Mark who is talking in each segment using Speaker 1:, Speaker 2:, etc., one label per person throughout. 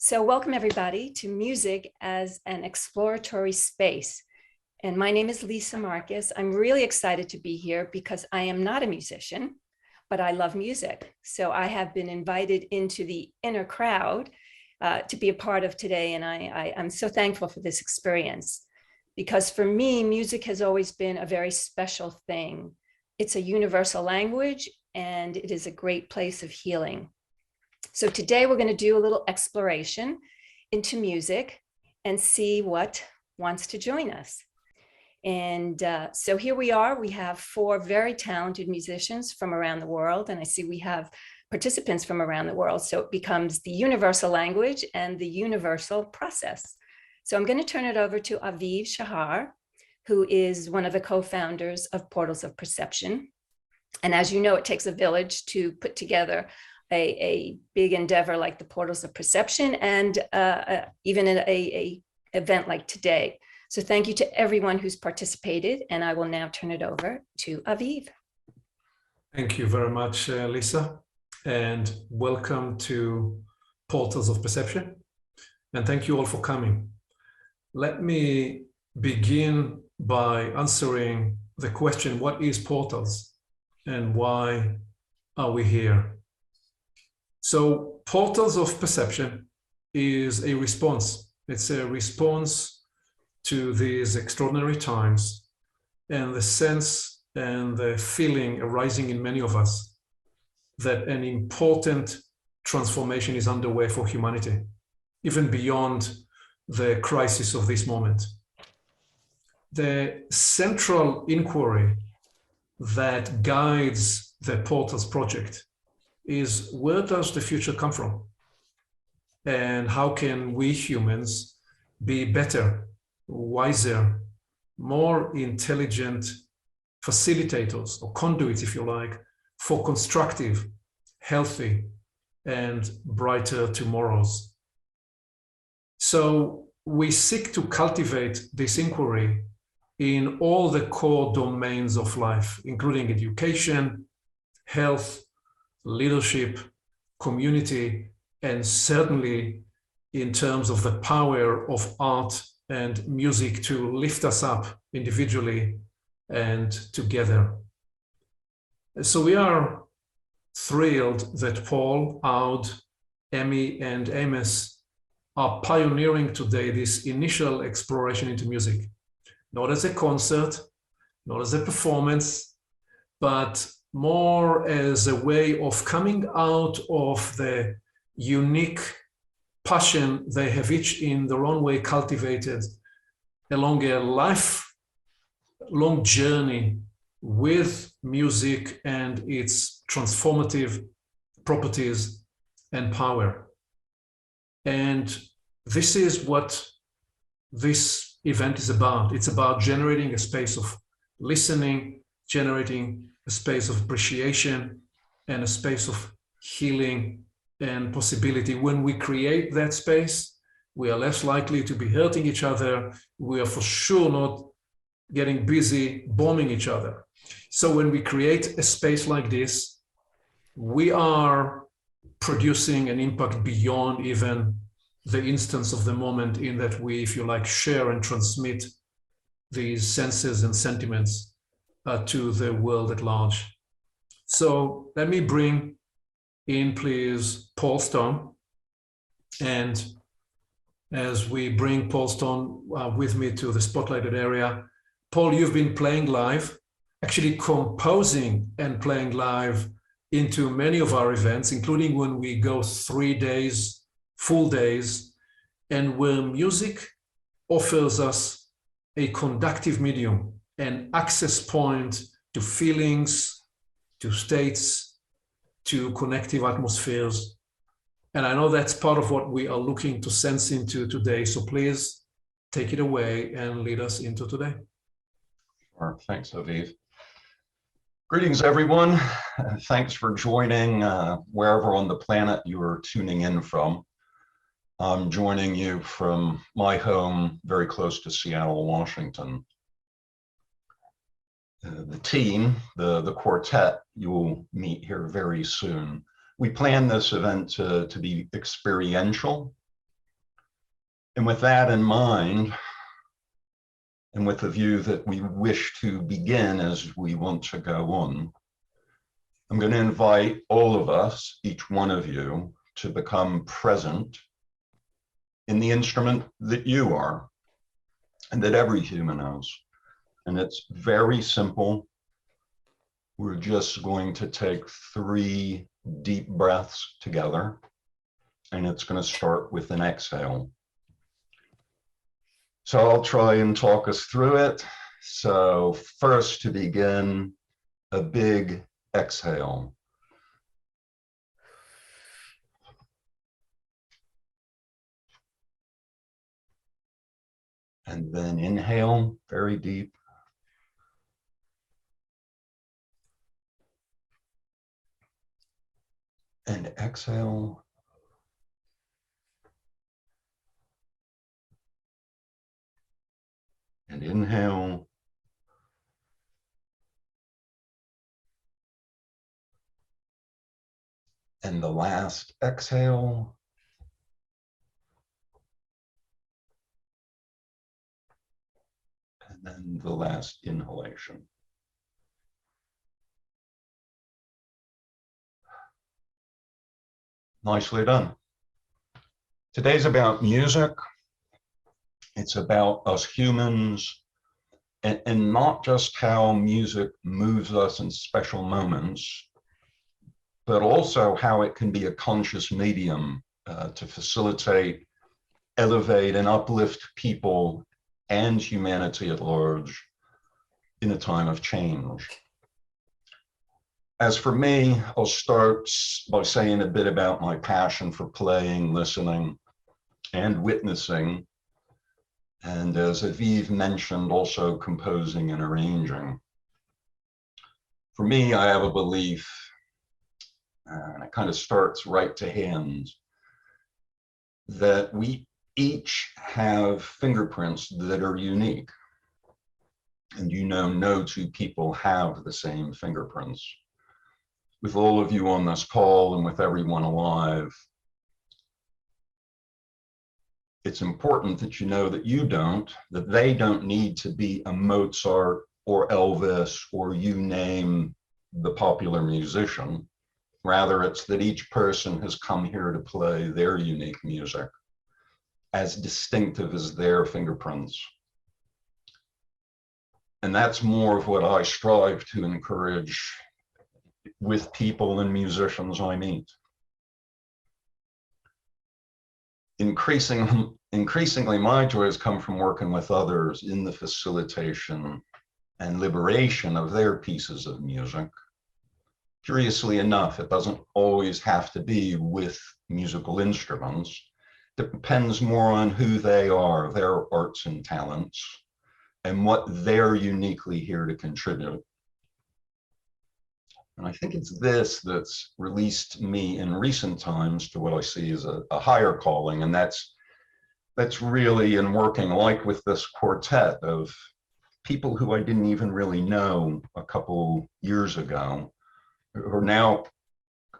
Speaker 1: So welcome everybody to Music as an Exploratory Space. And my name is Lisa Marcus. I'm really excited to be here because I am not a musician, but I love music. So I have been invited into the inner crowd to be a part of today. And I'm so thankful for this experience because for me, music has always been a very special thing. It's a universal language and it is a great place of healing. So today we're going to do a little exploration into music and see what wants to join us. And so here we are. We have 4 very talented musicians from around the world. And I see we have participants from around the world. So it becomes the universal language and the universal process. So I'm going to turn it over to Aviv Shahar, who is one of the co-founders of Portals of Perception. And as you know, it takes a village to put together a big endeavor like the Portals of Perception and even a event like today. So thank you to everyone who's participated, and I will now turn it over to Aviv.
Speaker 2: Thank you very much, Lisa, and welcome to Portals of Perception. And thank you all for coming. Let me begin by answering the question, what is Portals and why are we here? So Portals of Perception is a response. It's a response to these extraordinary times and the sense and the feeling arising in many of us that an important transformation is underway for humanity, even beyond the crisis of this moment. The central inquiry that guides the Portals project is, where does the future come from? And how can we humans be better, wiser, more intelligent facilitators or conduits, if you like, for constructive, healthy, and brighter tomorrows? So we seek to cultivate this inquiry in all the core domains of life, including education, health, leadership, community, and certainly in terms of the power of art and music to lift us up individually and together. So we are thrilled that Paul, Aud, Emmy, and Amos are pioneering today this initial exploration into music, not as a concert, not as a performance, but more as a way of coming out of the unique passion they have each in their own way cultivated along a lifelong journey with music and its transformative properties and power. And this is what this event is about. It's about generating a space of listening, generating a space of appreciation and a space of healing and possibility. When we create that space, we are less likely to be hurting each other. We are for sure not getting busy bombing each other. So when we create a space like this, we are producing an impact beyond even the instance of the moment, in that we, if you like, share and transmit these senses and sentiments to the world at large. So let me bring in, please, Paul Stone. And as we bring Paul Stone with me to the spotlighted area, Paul, you've been playing live, actually composing and playing live into many of our events, including when we go 3 days, full days, and where music offers us a conductive medium, an access point to feelings, to states, to connective atmospheres. And I know that's part of what we are looking to sense into today. So please take it away and lead us into today.
Speaker 3: Sure. Thanks, Aviv. Greetings, everyone. Thanks for joining wherever on the planet you are tuning in from. I'm joining you from my home, very close to Seattle, Washington. The team, the quartet, you will meet here very soon. We plan this event to be experiential, And with that in mind, and with the view that we wish to begin as we want to go on, I'm going to invite all of us, each one of you, to become present in the instrument that you are and that every human is. And it's very simple. We're just going to take 3 deep breaths together, and it's going to start with an exhale. So I'll try and talk us through it. So first, to begin, a big exhale. And then inhale, very deep. And exhale. And inhale. And the last exhale. And then the last inhalation. Nicely done. Today's about music. It's about us humans, and not just how music moves us in special moments, but also how it can be a conscious medium to facilitate, elevate, and uplift people and humanity at large in a time of change. As for me, I'll start by saying a bit about my passion for playing, listening, and witnessing. And as Aviv mentioned, also composing and arranging. For me, I have a belief, and it kind of starts right to hand, that we each have fingerprints that are unique. And no 2 people have the same fingerprints. With all of you on this call and with everyone alive, it's important that you know that you don't, that they don't need to be a Mozart or Elvis or you name the popular musician. Rather, it's that each person has come here to play their unique music, as distinctive as their fingerprints. And that's more of what I strive to encourage with people and musicians I meet. Increasingly, my joys come from working with others in the facilitation and liberation of their pieces of music. Curiously enough, it doesn't always have to be with musical instruments. It depends more on who they are, their arts and talents, and what they're uniquely here to contribute. And I think it's this that's released me in recent times to what I see as a higher calling, and that's really in working like with this quartet of people who I didn't even really know a couple years ago, who now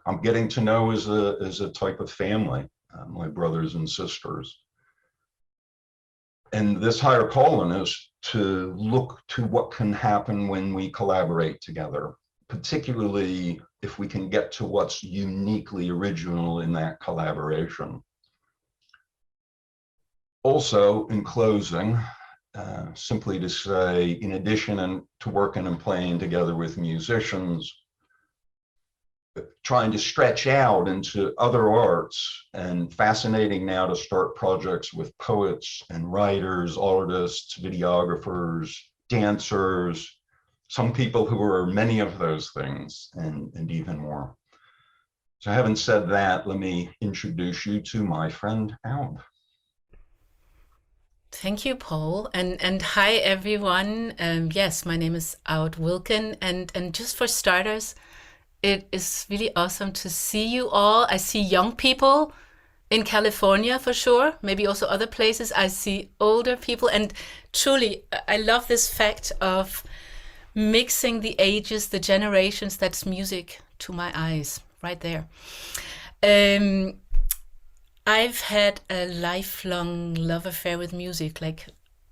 Speaker 3: I'm getting to know as a type of family, my brothers and sisters. And this higher calling is to look to what can happen when we collaborate together, particularly if we can get to what's uniquely original in that collaboration. Also, in closing, simply to say, in addition to working and playing together with musicians, trying to stretch out into other arts, and fascinating now to start projects with poets and writers, artists, videographers, dancers, some people who are many of those things and even more. So having said that, let me introduce you to my friend Alb.
Speaker 4: Thank you, Paul, and hi everyone. Yes, my name is Aud Wilken, and just for starters, it is really awesome to see you all. I see young people in California for sure, maybe also other places. I see older people, and truly, I love this fact of mixing the ages, the generations. That's music to my eyes, right there. I've had a lifelong love affair with music. Like,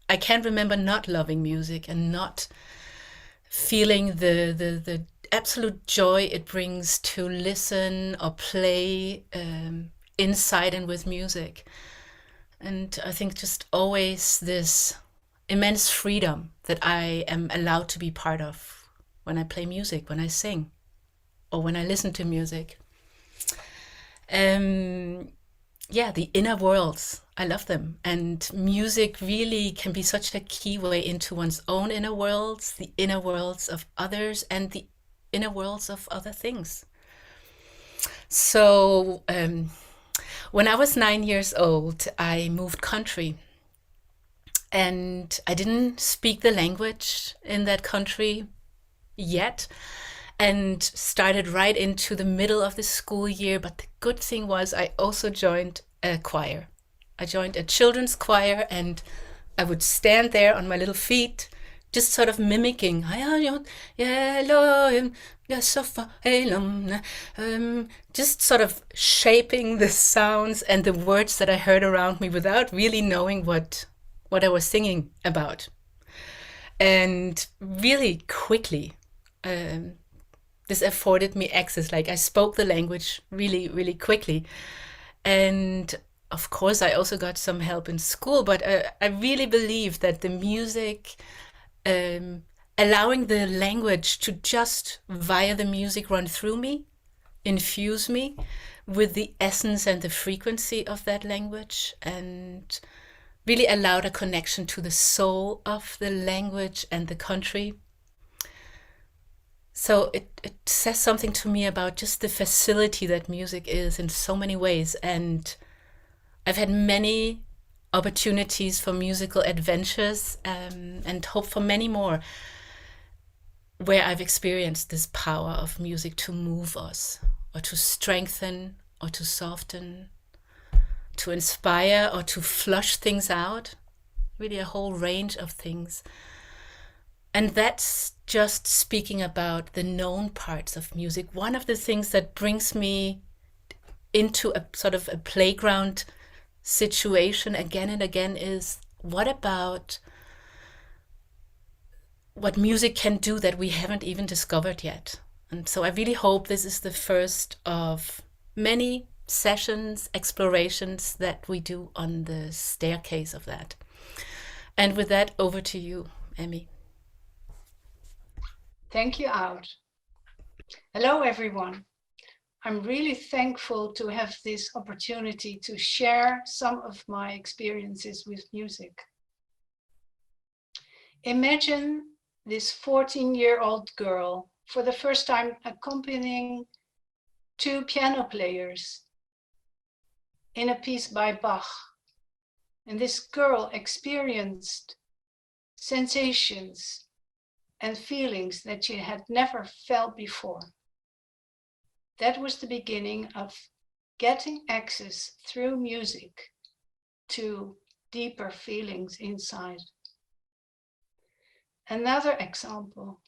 Speaker 4: I can't remember not loving music and not feeling the absolute joy it brings to listen or play inside and with music. And I think just always this immense freedom that I am allowed to be part of when I play music, when I sing, or when I listen to music. Yeah, the inner worlds, I love them. And music really can be such a key way into one's own inner worlds, the inner worlds of others, and the inner worlds of other things. So, when I was 9 years old, I moved country, and I didn't speak the language in that country yet, and started right into the middle of the school year. But the good thing was I also joined a choir. I joined a children's choir, and I would stand there on my little feet, just sort of mimicking, just sort of shaping the sounds and the words that I heard around me without really knowing what I was singing about. And really quickly, this afforded me access. Like, I spoke the language really, really quickly. And of course, I also got some help in school, but I really believe that the music, allowing the language to just via the music run through me, infuse me with the essence and the frequency of that language, and really allowed a connection to the soul of the language and the country. So it says something to me about just the facility that music is in so many ways. And I've had many opportunities for musical adventures, and hope for many more, where I've experienced this power of music to move us, or to strengthen, or to soften, to inspire, or to flush things out. Really a whole range of things. And that's just speaking about the known parts of music. One of the things that brings me into a sort of a playground situation again and again is, what about what music can do that we haven't even discovered yet? And so I really hope this is the first of many sessions, explorations that we do on the staircase of that. And with that, over to you, Emmy.
Speaker 5: Thank you, Out. Hello, everyone. I'm really thankful to have this opportunity to share some of my experiences with music. Imagine this 14-year-old girl for the first time accompanying two piano players in a piece by Bach. And this girl experienced sensations and feelings that she had never felt before. That was the beginning of getting access through music to deeper feelings inside. Another example,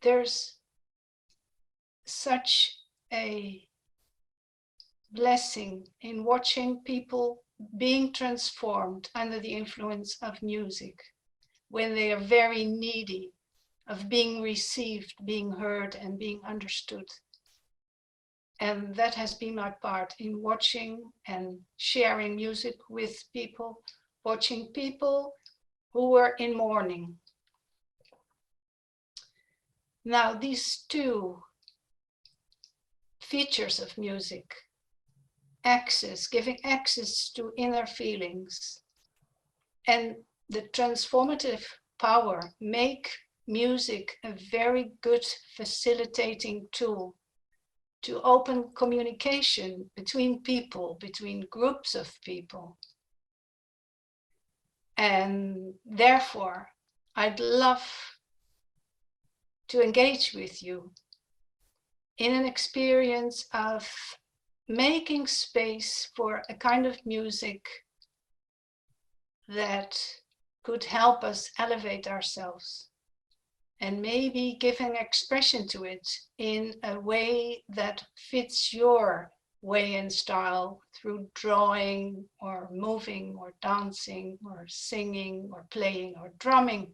Speaker 5: there's such a blessing in watching people being transformed under the influence of music when they are very needy of being received, being heard, and being understood. And that has been my part in watching and sharing music with people, watching people who were in mourning. Now, these two features of music, giving access to inner feelings, and the transformative power, make music a very good facilitating tool to open communication between people, between groups of people. And therefore, I'd love to engage with you in an experience of making space for a kind of music that could help us elevate ourselves, and maybe giving expression to it in a way that fits your way and style through drawing or moving or dancing or singing or playing or drumming,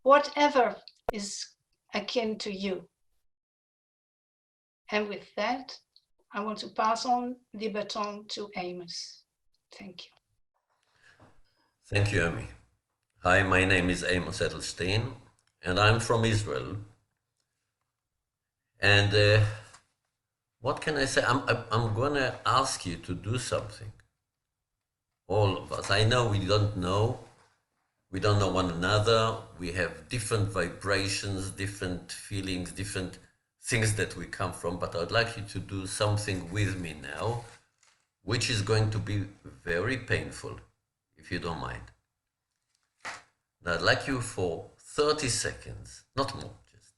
Speaker 5: whatever is akin to you. And with that, I want to pass on the baton to Amos. Thank you.
Speaker 6: Thank you, Amy. Hi, my name is Amos Edelstein, and I'm from Israel. And what can I say? I'm going to ask you to do something. All of us. I know we don't know. We don't know one another. We have different vibrations, different feelings, different things that we come from. But I'd like you to do something with me now, which is going to be very painful, if you don't mind. Now, I'd like you for 30 seconds, not more, just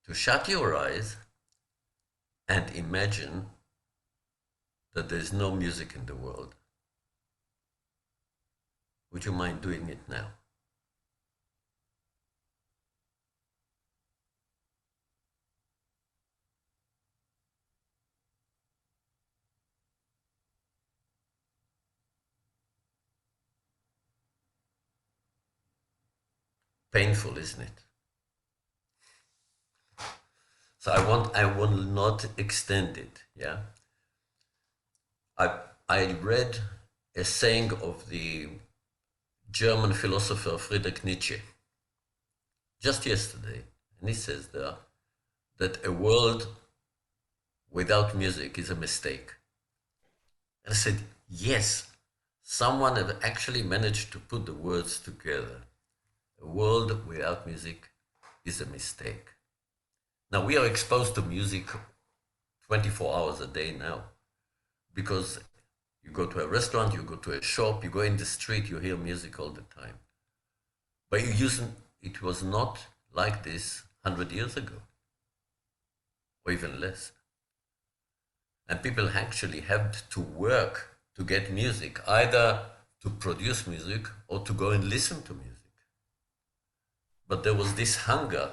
Speaker 6: to shut your eyes and imagine that there's no music in the world. Would you mind doing it now? Painful, isn't it? So I will not extend it, yeah? I read a saying of the German philosopher Friedrich Nietzsche just yesterday, and he says there that a world without music is a mistake. And I said, yes, someone had actually managed to put the words together. A world without music is a mistake. Now, we are exposed to music 24 hours a day now, because you go to a restaurant, you go to a shop, you go in the street, you hear music all the time. But it was not like this 100 years ago, or even less. And people actually had to work to get music, either to produce music or to go and listen to music. But there was this hunger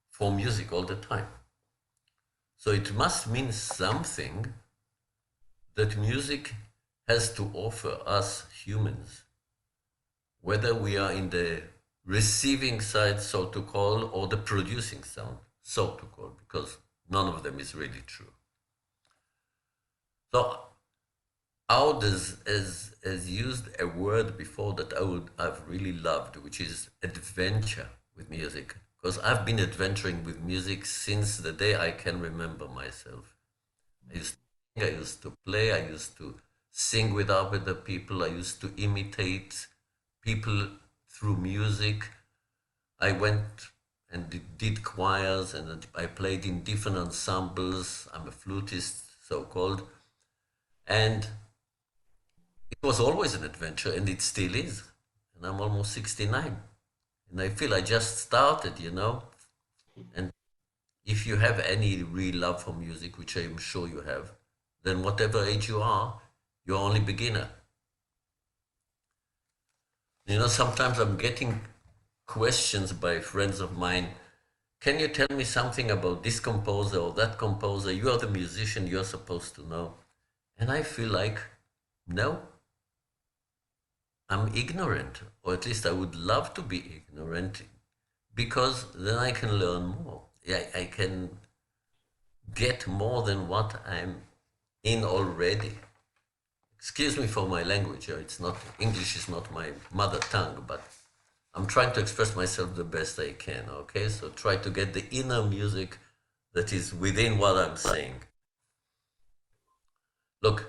Speaker 6: for music all the time. So it must mean something that music has to offer us humans, whether we are in the receiving side, so to call, or the producing sound, so to call, because none of them is really true. So Audes has used a word before that I've really loved, which is adventure with music, because I've been adventuring with music since the day I can remember myself. I used to play, I used to sing with other people, I used to imitate people through music. I went and did choirs, and I played in different ensembles. I'm a flutist, so-called. And it was always an adventure, and it still is. And I'm almost 69. And I feel I just started, you know. And if you have any real love for music, which I'm sure you have, then whatever age you are, you're only beginner. You know, sometimes I'm getting questions by friends of mine. Can you tell me something about this composer or that composer? You are the musician, you're supposed to know. And I feel like, no, I'm ignorant, or at least I would love to be ignorant, because then I can learn more. I can get more than what I'm in already. Excuse me for my language. It's not, English is not my mother tongue, but I'm trying to express myself the best I can, okay? So try to get the inner music that is within what I'm saying. Look,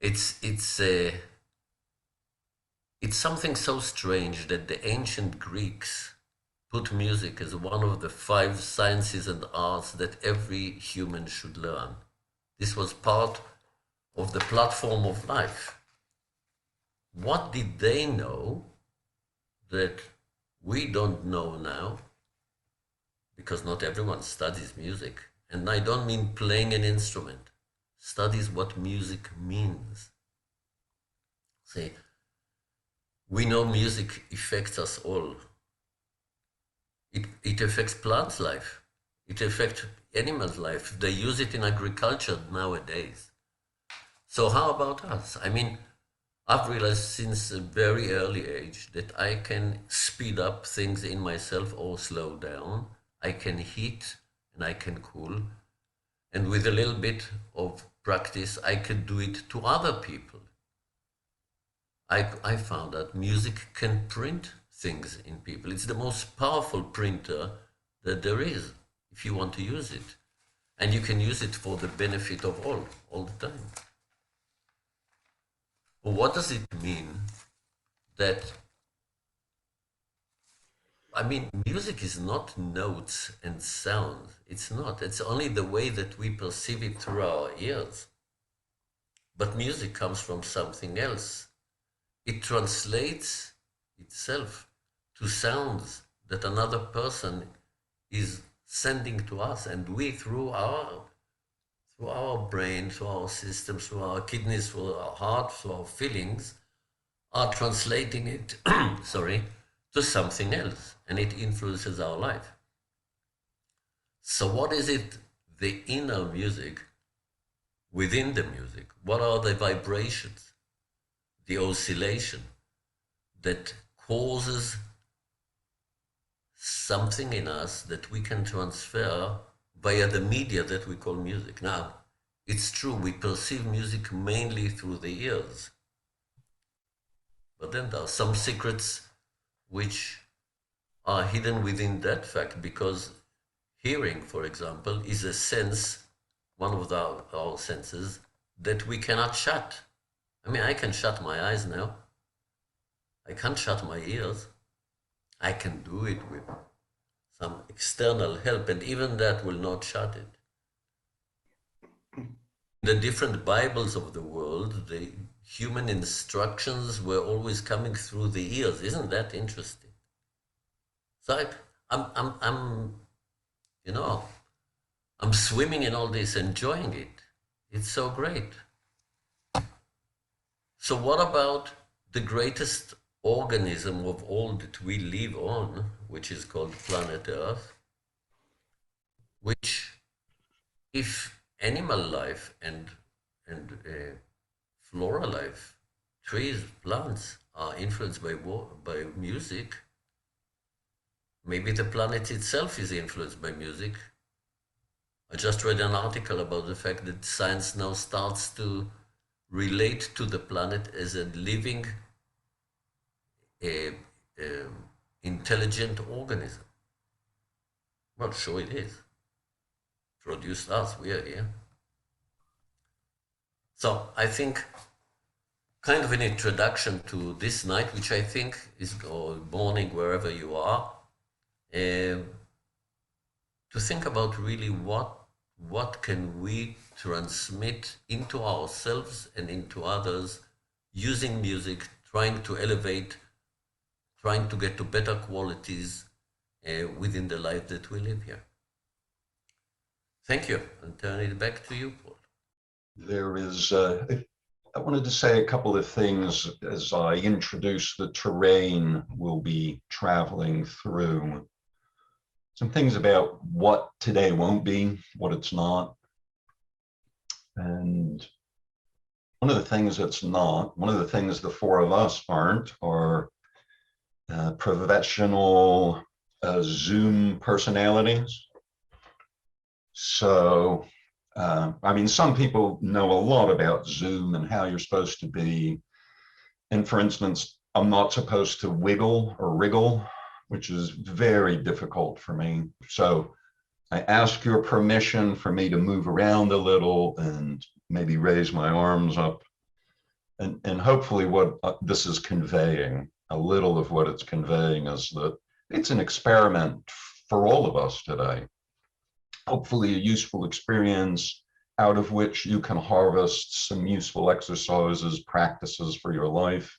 Speaker 6: it's something so strange that the ancient Greeks put music as one of the 5 sciences and arts that every human should learn. This was part of the platform of life. What did they know that we don't know now? Because not everyone studies music. And I don't mean playing an instrument. Studies what music means. See, we know music affects us all. It affects plants' life. It affects animals' life. They use it in agriculture nowadays. So how about us? I mean, I've realized since a very early age that I can speed up things in myself or slow down. I can heat and I can cool. And with a little bit of practice, I could do it to other people. I found that music can print things in people. It's the most powerful printer that there is if you want to use it. And you can use it for the benefit of all the time. Well, what does it mean that, I mean, music is not notes and sounds. It's not. It's only the way that we perceive it through our ears. But music comes from something else. It translates itself to sounds that another person is sending to us, and we, through our brain, through our systems, through our kidneys, through our heart, through our feelings, are translating it, sorry, to something else, and it influences our life. So what is it, the inner music, within the music? What are the vibrations, the oscillation that causes something in us that we can transfer via the media that we call music? Now, it's true, we perceive music mainly through the ears. But then there are some secrets which are hidden within that fact, because hearing, for example, is a sense, one of our senses, that we cannot shut. I mean, I can shut my eyes now. I can't shut my ears. I can do it with some external help, and even that will not shut it. The different Bibles of the world, the human instructions were always coming through the ears. Isn't that interesting? So I'm you know, I'm swimming in all this, enjoying it. It's so great. So what about the greatest organism of all that we live on, which is called planet Earth, which, if animal life and flora life, trees, plants, are influenced by music, maybe the planet itself is influenced by music. I just read an article about the fact that science now starts to relate to the planet as a living, intelligent organism. Well, sure it is. Produced us, we are here. So I think kind of an introduction to this night, which I think is, or morning, wherever you are, to think about really what can we transmit into ourselves and into others using music, trying to elevate, trying to get to better qualities within the life that we live here. Thank you, and turn it back to you, Paul.
Speaker 3: There is, I wanted to say a couple of things as I introduce the terrain we'll be traveling through. Some things about what today won't be, what it's not. And one of the things that's not, one of the things the four of us aren't, are professional Zoom personalities. So, I mean, some people know a lot about Zoom and how you're supposed to be. And for instance, I'm not supposed to wiggle or wriggle, which is very difficult for me. So I ask your permission for me to move around a little and maybe raise my arms up. And hopefully what this is conveying, a little of what it's conveying, is that it's an experiment for all of us today. Hopefully a useful experience out of which you can harvest some useful exercises, practices for your life.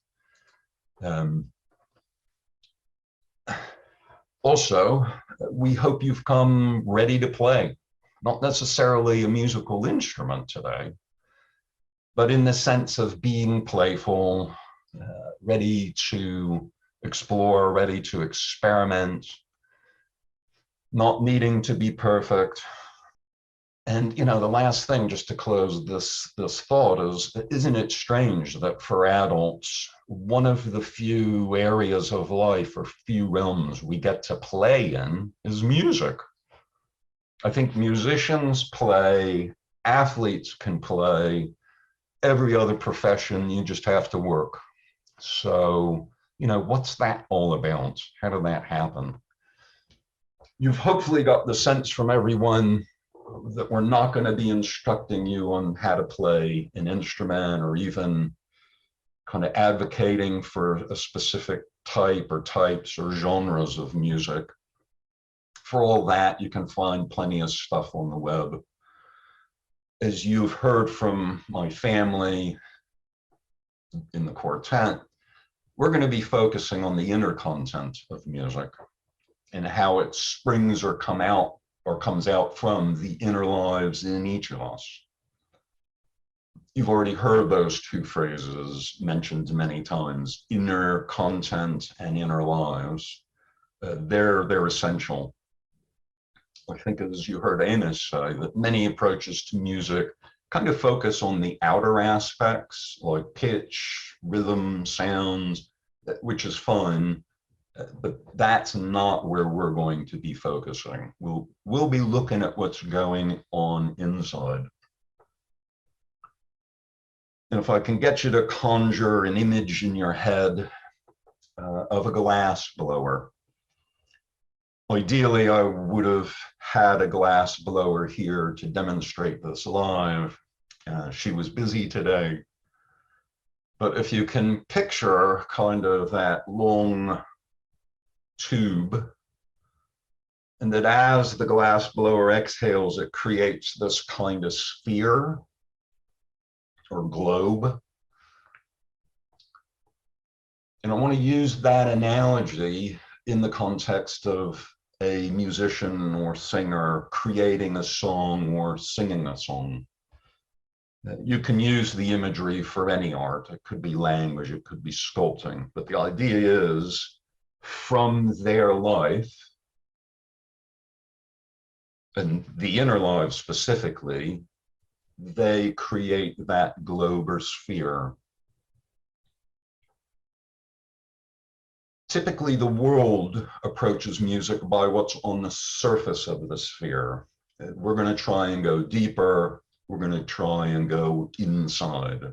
Speaker 3: Also, we hope you've come ready to play, not necessarily a musical instrument today, but in the sense of being playful, ready to explore, ready to experiment, not needing to be perfect, And, you know, the last thing, just to close this thought, is, isn't it strange that for adults, one of the few areas of life or few realms we get to play in is music? I think musicians play, athletes can play, every other profession, you just have to work. So, you know, what's that all about? How did that happen? You've hopefully got the sense from everyone that we're not going to be instructing you on how to play an instrument or even kind of advocating for a specific type or types or genres of music. For all that, you can find plenty of stuff on the web. As you've heard from my family in the quartet, we're going to be focusing on the inner content of music and how it springs or comes out from the inner lives in each of us. You've already heard those two phrases mentioned many times, inner content and inner lives. They're essential. I think, as you heard Amos say, that many approaches to music kind of focus on the outer aspects like pitch, rhythm, sounds, which is fun, but that's not where we're going to be focusing. We'll be looking at what's going on inside. And if I can get you to conjure an image in your head of a glass blower. Ideally, I would have had a glass blower here to demonstrate this live. She was busy today. But if you can picture kind of that long tube, and that as the glass blower exhales, it creates this kind of sphere or globe. And I want to use that analogy in the context of a musician or singer creating a song or singing a song. You can use the imagery for any art. It could be language, it could be sculpting, but the idea is from their life, and the inner life specifically, they create that globe or sphere. Typically, the world approaches music by what's on the surface of the sphere. We're going to try and go deeper. We're going to try and go inside.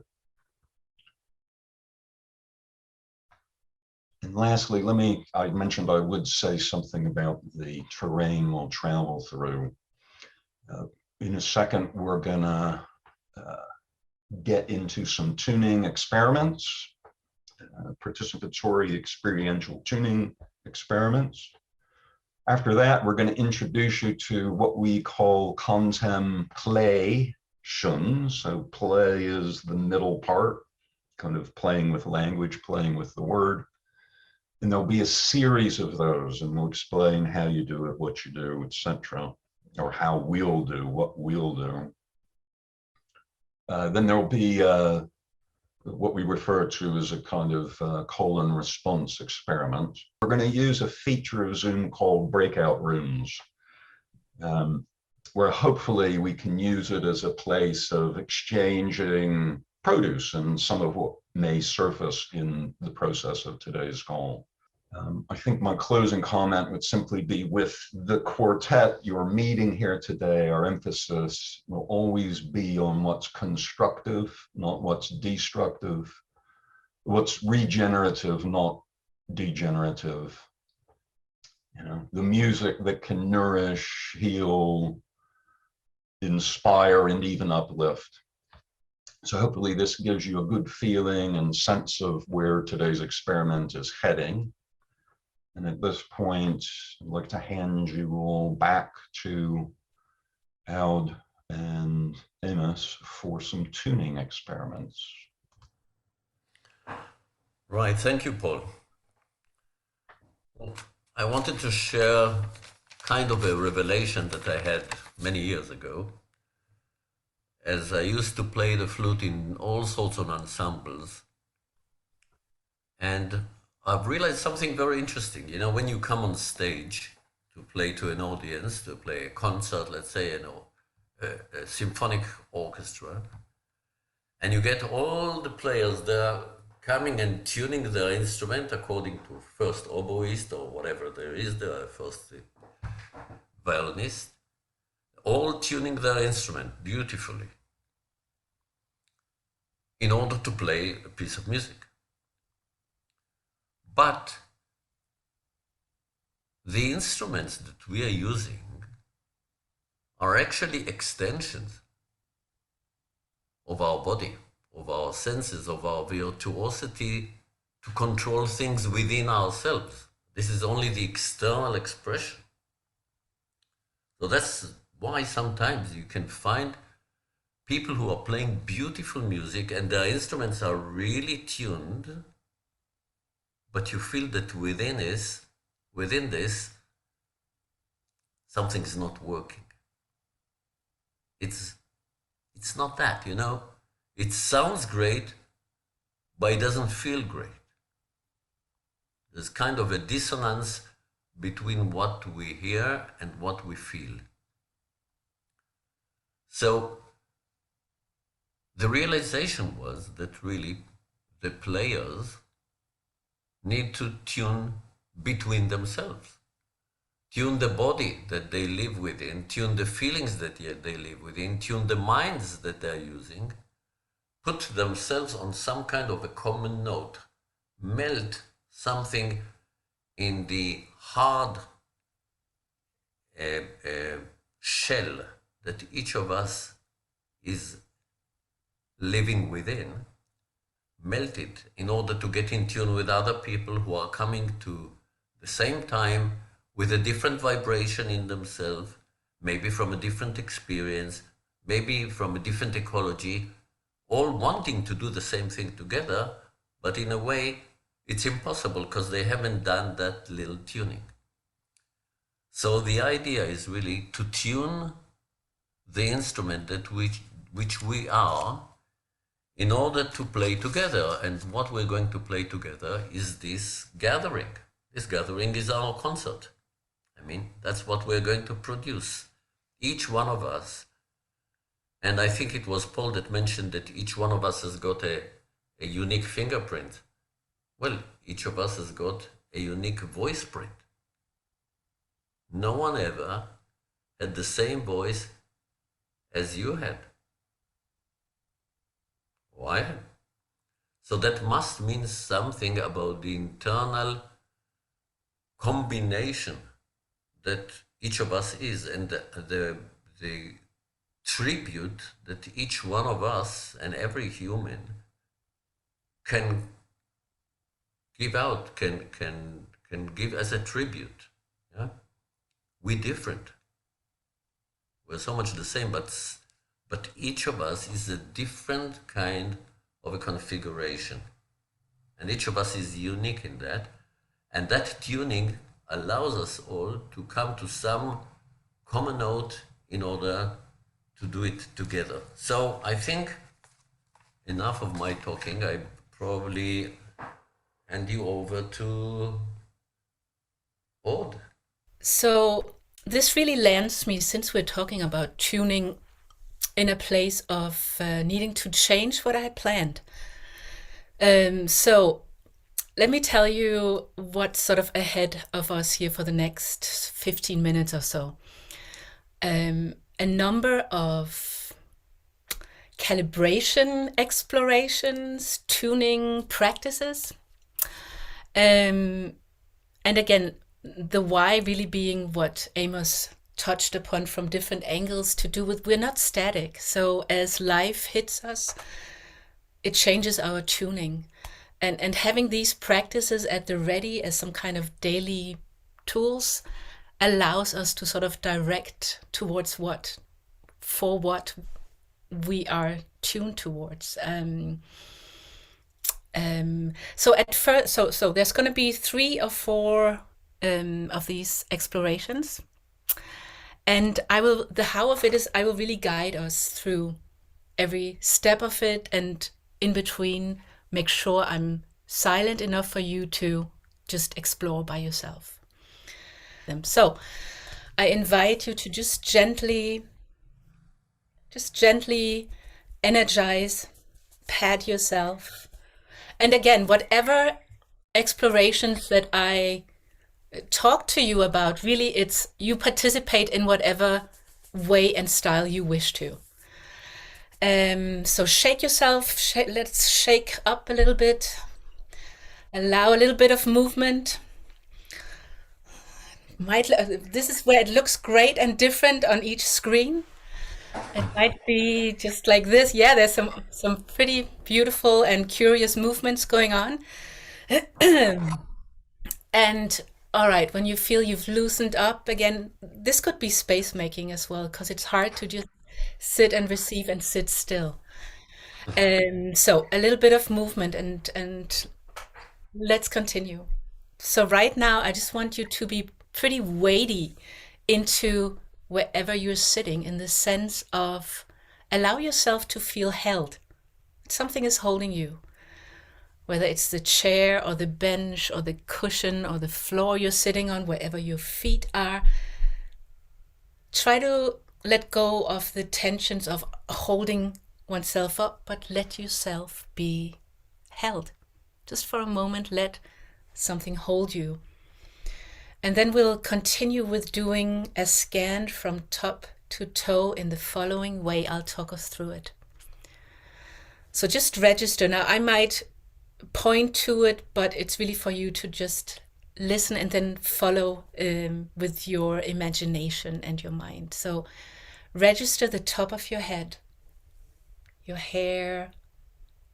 Speaker 3: And lastly, I mentioned I would say something about the terrain we'll travel through. In a second, we're going to get into some tuning experiments. Participatory experiential tuning experiments. After that, we're going to introduce you to what we call contemplation. So play is the middle part, kind of playing with language, playing with the word. And there'll be a series of those, and we'll explain how you do it, what you do, etc., or how we'll do what we'll do. Then there'll be what we refer to as a kind of call and response experiment. We're going to use a feature of Zoom called breakout rooms, where hopefully we can use it as a place of exchanging produce and some of what may surface in the process of today's call. I think my closing comment would simply be, with the quartet you're meeting here today, our emphasis will always be on what's constructive, not what's destructive, what's regenerative, not degenerative. You know, the music that can nourish, heal, inspire, and even uplift. So hopefully this gives you a good feeling and sense of where today's experiment is heading. And at this point, I'd like to hand you all back to Aud and Amos for some tuning experiments.
Speaker 6: Right, thank you, Paul. I wanted to share kind of a revelation that I had many years ago, as I used to play the flute in all sorts of ensembles. And I've realized something very interesting. You know, when you come on stage to play to an audience, to play a concert, let's say, you know, a symphonic orchestra, and you get all the players there coming and tuning their instrument according to first oboist or whatever there is, the first violinist, all tuning their instrument beautifully in order to play a piece of music. But the instruments that we are using are actually extensions of our body, of our senses, of our virtuosity to control things within ourselves. This is only the external expression. So that's why sometimes you can find people who are playing beautiful music and their instruments are really tuned, but you feel that within this, something's not working. It's not that, you know. It sounds great, but it doesn't feel great. There's kind of a dissonance between what we hear and what we feel. So the realization was that really the players need to tune between themselves, tune the body that they live within, tune the feelings that they live within, tune the minds that they're using, put themselves on some kind of a common note, melt something in the hard shell that each of us is living within, melt it in order to get in tune with other people who are coming to the same time with a different vibration in themselves, maybe from a different experience, maybe from a different ecology, all wanting to do the same thing together, but in a way it's impossible because they haven't done that little tuning. So the idea is really to tune the instrument that which we are in order to play together. And what we're going to play together is this gathering. This gathering is our concert. I mean, that's what we're going to produce. Each one of us, and I think it was Paul that mentioned that each one of us has got a unique fingerprint. Well, each of us has got a unique voice print. No one ever had the same voice as you had. Why? So that must mean something about the internal combination that each of us is, and the tribute that each one of us and every human can give out, can give as a tribute. Yeah? We're different. We're so much the same, but each of us is a different kind of a configuration. And each of us is unique in that. And that tuning allows us all to come to some common note in order to do it together. So I think enough of my talking. I probably hand you over to Aude.
Speaker 4: So this really lands me, since we're talking about tuning, in a place of needing to change what I had planned. So let me tell you what's sort of ahead of us here for the next 15 minutes or so. A number of calibration explorations, tuning practices. And again, the why really being what Amos touched upon from different angles, to do with we're not static. So as life hits us, it changes our tuning. And having these practices at the ready as some kind of daily tools allows us to sort of direct towards what we are tuned towards. So at first, so there's going to be 3 or 4 of these explorations. And the how of it is, I will really guide us through every step of it, and in between, make sure I'm silent enough for you to just explore by yourself. So I invite you to just gently Just gently energize, pat yourself. And again, whatever explorations that I talk to you about, really it's you participate in whatever way and style you wish to. So shake yourself, let's shake up a little bit, allow a little bit of movement. This is where it looks great and different on each screen. It might be just like this. Yeah, there's some pretty beautiful and curious movements going on. And all right, when you feel you've loosened up again, this could be space making as well, because it's hard to just sit and receive and sit still. So a little bit of movement and let's continue. So right now, I just want you to be pretty weighty into wherever you're sitting, in the sense of allow yourself to feel held. Something is holding you, whether it's the chair or the bench or the cushion or the floor you're sitting on, wherever your feet are. Try to let go of the tensions of holding oneself up, but let yourself be held. Just for a moment, let something hold you. And then we'll continue with doing a scan from top to toe in the following way. I'll talk us through it. So just register. Now, I might point to it, but it's really for you to just listen and then follow with your imagination and your mind. So register the top of your head, your hair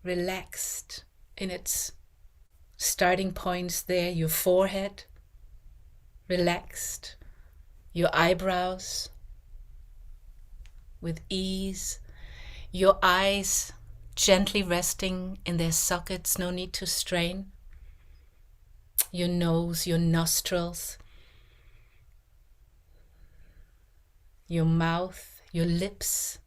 Speaker 4: relaxed in its starting points there, your forehead relaxed, your eyebrows with ease, your eyes gently resting in their sockets, no need to strain, your nose, your nostrils, your mouth, your lips.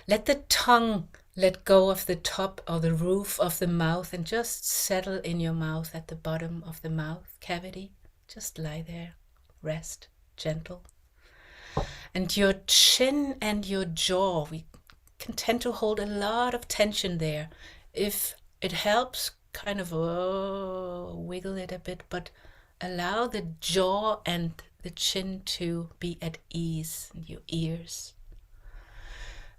Speaker 4: Let the tongue let go of the top or the roof of the mouth and just settle in your mouth at the bottom of the mouth cavity. Just lie there, rest, gentle. And your chin and your jaw, we can tend to hold a lot of tension there. If it helps, kind of wiggle it a bit, but allow the jaw and the chin to be at ease, and your ears.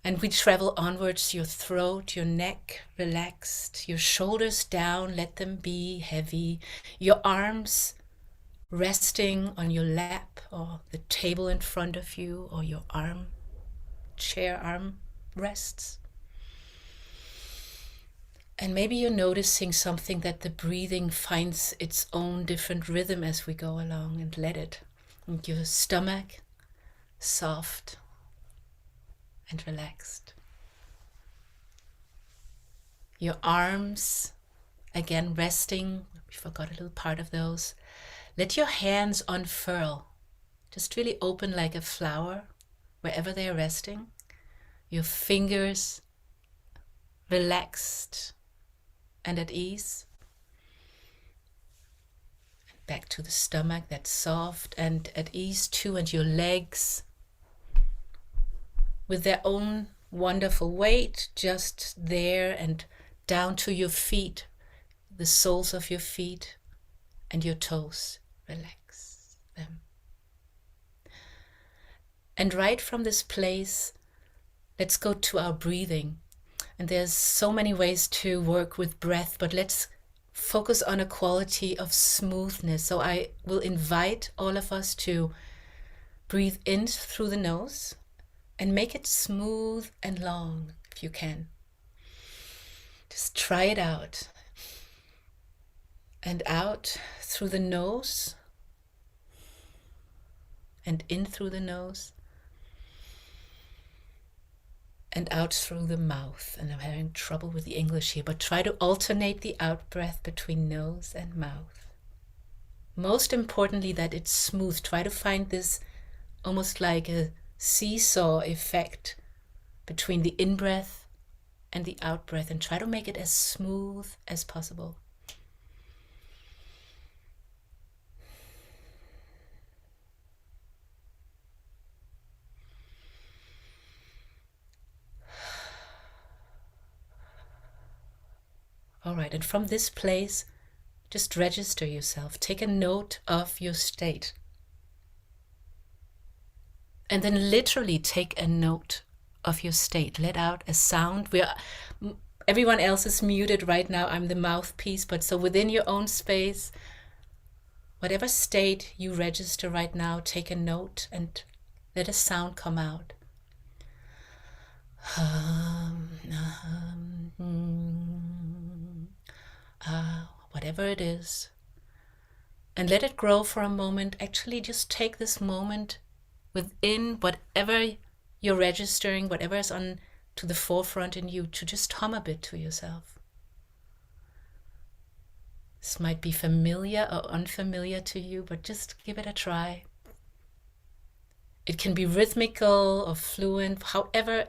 Speaker 4: And we travel onwards, your throat, your neck relaxed, your shoulders down, let them be heavy, your arms resting on your lap or the table in front of you, or your chair arm rests. And maybe you're noticing something, that the breathing finds its own different rhythm as we go along, and let it. And your stomach soft and relaxed. Your arms, again, resting. We forgot a little part of those. Let your hands unfurl. Just really open like a flower wherever they are resting. Your fingers relaxed and at ease. Back to the stomach, that's soft and at ease too, and your legs with their own wonderful weight, just there, and down to your feet, the soles of your feet and your toes. Relax them. And right from this place, let's go to our breathing. And there's so many ways to work with breath, but let's focus on a quality of smoothness. So I will invite all of us to breathe in through the nose and make it smooth and long if you can. Just try it out. And out through the nose and in through the nose and out through the mouth. And I'm having trouble with the English here, but try to alternate the out breath between nose and mouth. Most importantly, that it's smooth. Try to find this almost like a seesaw effect between the in-breath and the out-breath, and try to make it as smooth as possible. All right, and from this place, just register yourself. Take a note of your state. And then literally take a note of your state. Let out a sound. Everyone else is muted right now. I'm the mouthpiece, but so within your own space, whatever state you register right now, take a note and let a sound come out. Whatever it is. And let it grow for a moment. Actually, just take this moment within whatever you're registering, whatever is on to the forefront in you, to just hum a bit to yourself. This might be familiar or unfamiliar to you, but just give it a try. It can be rhythmical or fluent, however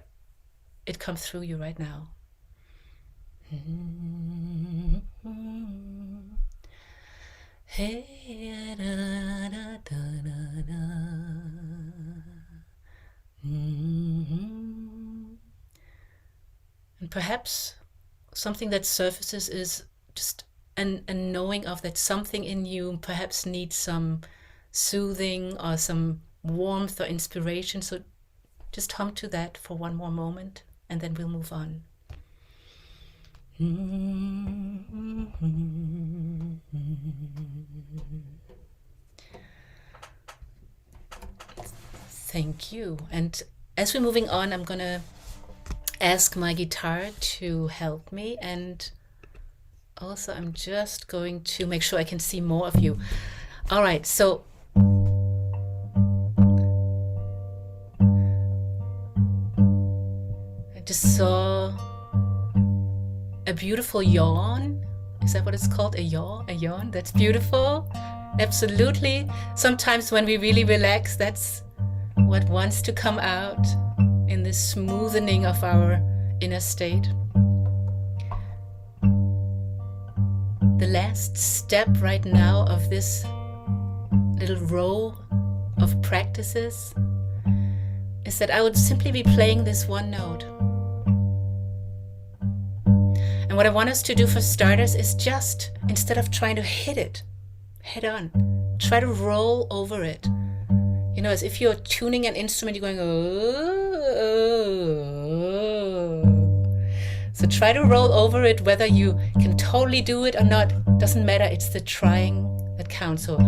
Speaker 4: it comes through you right now. Hey, da, da, da, da, da. And perhaps something that surfaces is just a knowing of that something in you perhaps needs some soothing or some warmth or inspiration. So just hum to that for one more moment, and then we'll move on. Thank you. And as we're moving on, I'm going to ask my guitar to help me. And also, I'm just going to make sure I can see more of you. All right, so I just saw a beautiful yawn. Is that what it's called? A yawn? A yawn? That's beautiful. Absolutely. Sometimes when we really relax, that's what wants to come out in this smoothening of our inner state. The last step right now of this little row of practices is that I would simply be playing this one note. And what I want us to do for starters is just, instead of trying to hit it head on, try to roll over it. You know, as if you're tuning an instrument, you're going, oh. So try to roll over it, whether you can totally do it or not, doesn't matter. It's the trying that counts. So,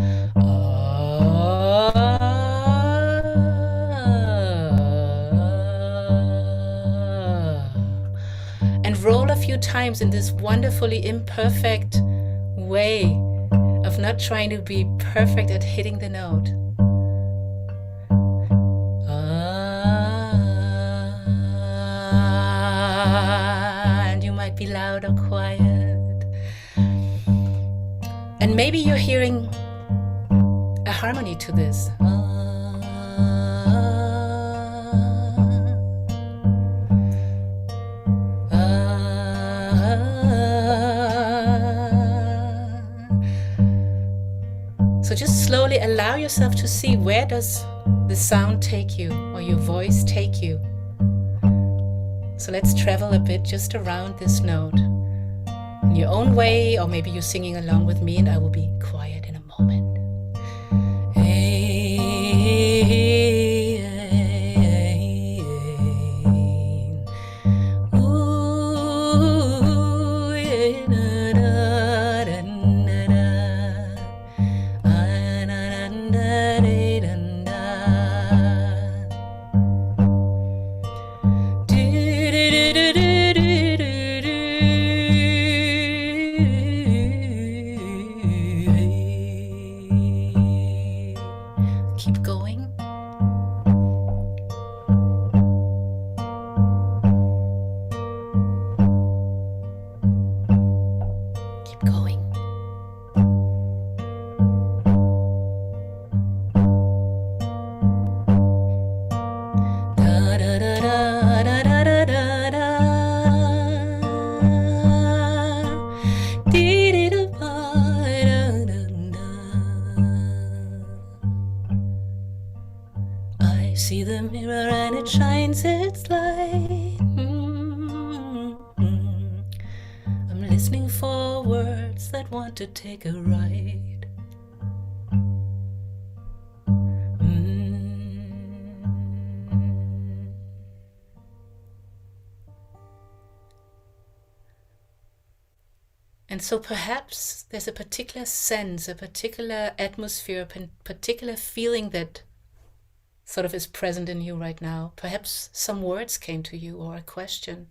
Speaker 4: and roll a few times in this wonderfully imperfect way of not trying to be perfect at hitting the note. And you might be loud or quiet. And maybe you're hearing a harmony to this. So just slowly allow yourself to see, where does the sound take you or your voice take you? So let's travel a bit just around this note in your own way, or maybe you're singing along with me, and I will be quiet in a moment. listening for words that want to take a ride. And so perhaps there's a particular sense, a particular atmosphere, a particular feeling that sort of is present in you right now. Perhaps some words came to you or a question.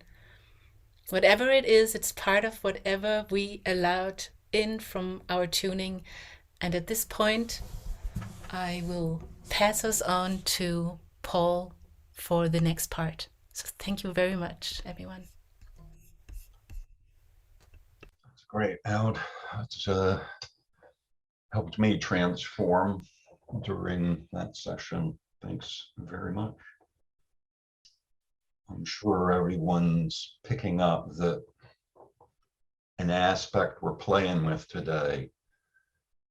Speaker 4: Whatever it is, it's part of whatever we allowed in from our tuning. And at this point, I will pass us on to Paul for the next part. So thank you very much, everyone.
Speaker 3: That's great, Aud. It's helped me transform during that session. Thanks very much. I'm sure everyone's picking up that an aspect we're playing with today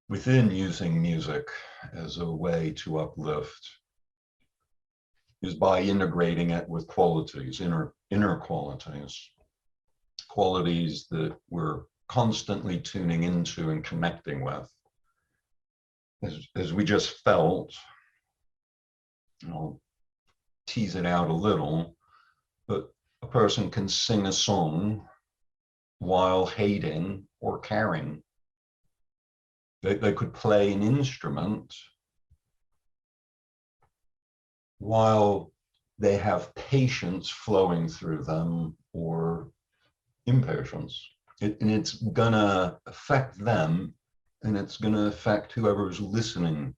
Speaker 3: within using music as a way to uplift is by integrating it with qualities, inner qualities, qualities that we're constantly tuning into and connecting with. As we just felt, I'll tease it out a little, but a person can sing a song while hating or caring. They could play an instrument while they have patience flowing through them or impatience. And it's gonna affect them, and it's gonna affect whoever's listening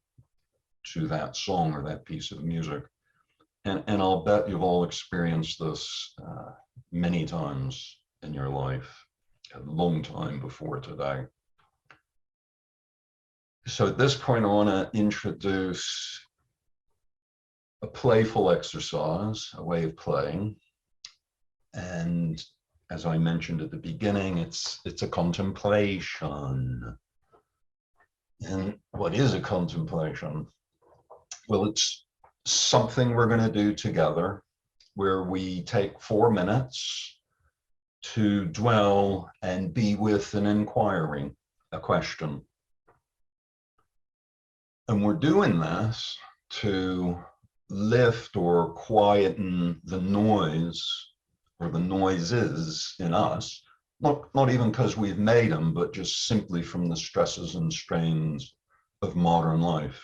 Speaker 3: to that song or that piece of music. And I'll bet you've all experienced this many times in your life, a long time before today. So at this point, I want to introduce a playful exercise, a way of playing. And as I mentioned at the beginning, it's a contemplation. And what is a contemplation? Well, it's something we're going to do together where we take 4 minutes to dwell and be with an inquiry, a question. And we're doing this to lift or quieten the noise or the noises in us, not even because we've made them, but just simply from the stresses and strains of modern life.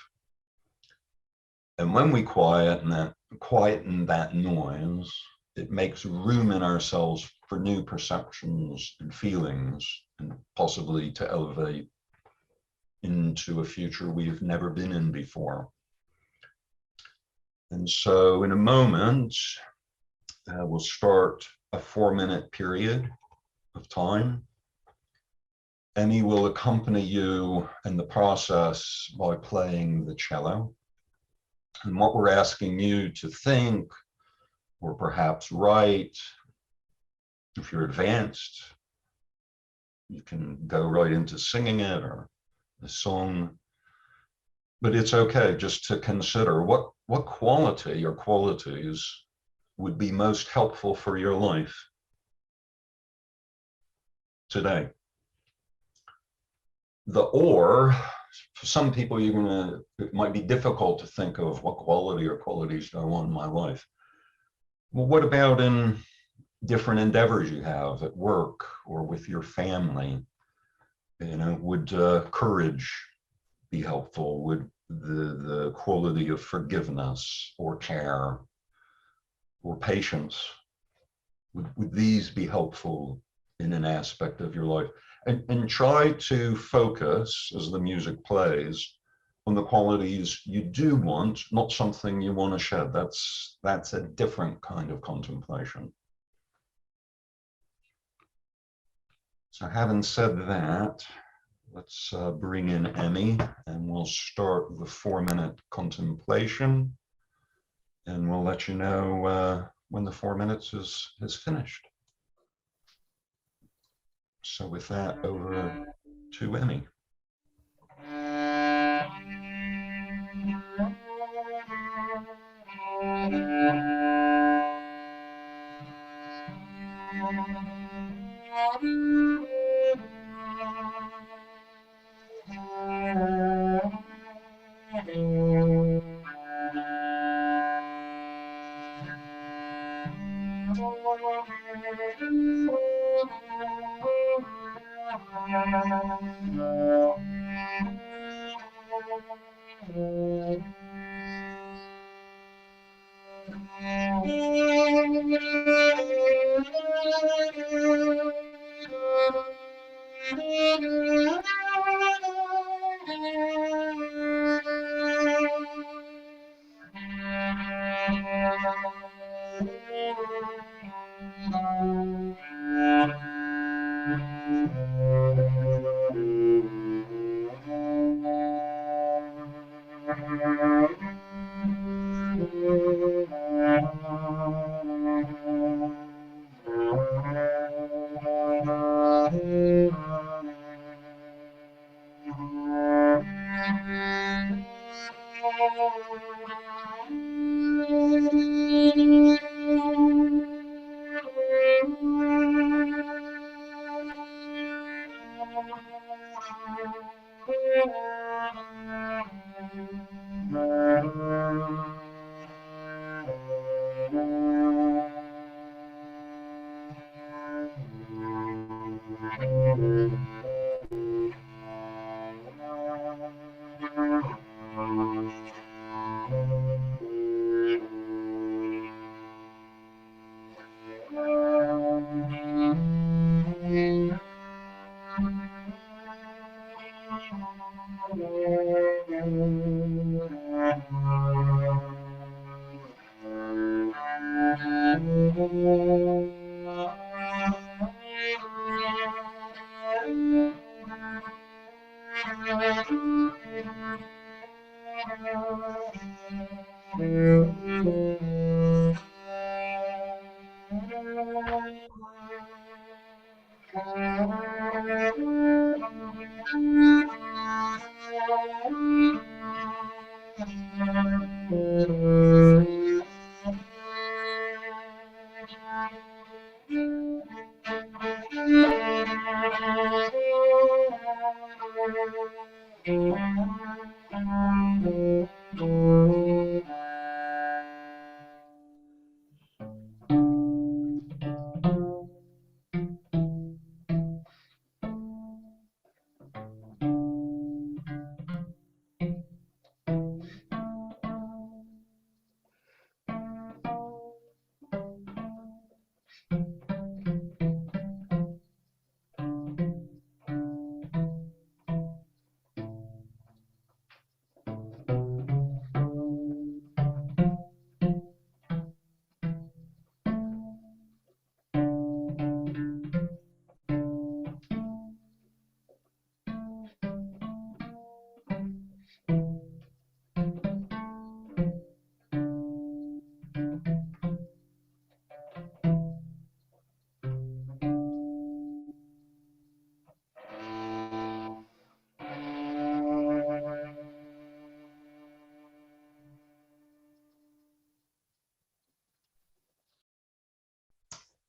Speaker 3: And when we quieten that noise, it makes room in ourselves for new perceptions and feelings, and possibly to elevate into a future we've never been in before. And so in a moment, we'll start a 4-minute period of time. Emmy will accompany you in the process by playing the cello. And what we're asking you to think, or perhaps write, if you're advanced, you can go right into singing it or a song. But it's okay just to consider what quality or qualities would be most helpful for your life today. For some people, it might be difficult to think of what quality or qualities do I want in my life. Well, what about in different endeavors you have at work or with your family? Would courage be helpful? Would the quality of forgiveness or care or patience, would these be helpful in an aspect of your life? And try to focus, as the music plays, on the qualities you do want, not something you want to shed. That's a different kind of contemplation. So having said that, let's bring in Emmy, and we'll start the 4-minute contemplation, and we'll let you know when the 4 minutes is finished. So with that, over to Emmy.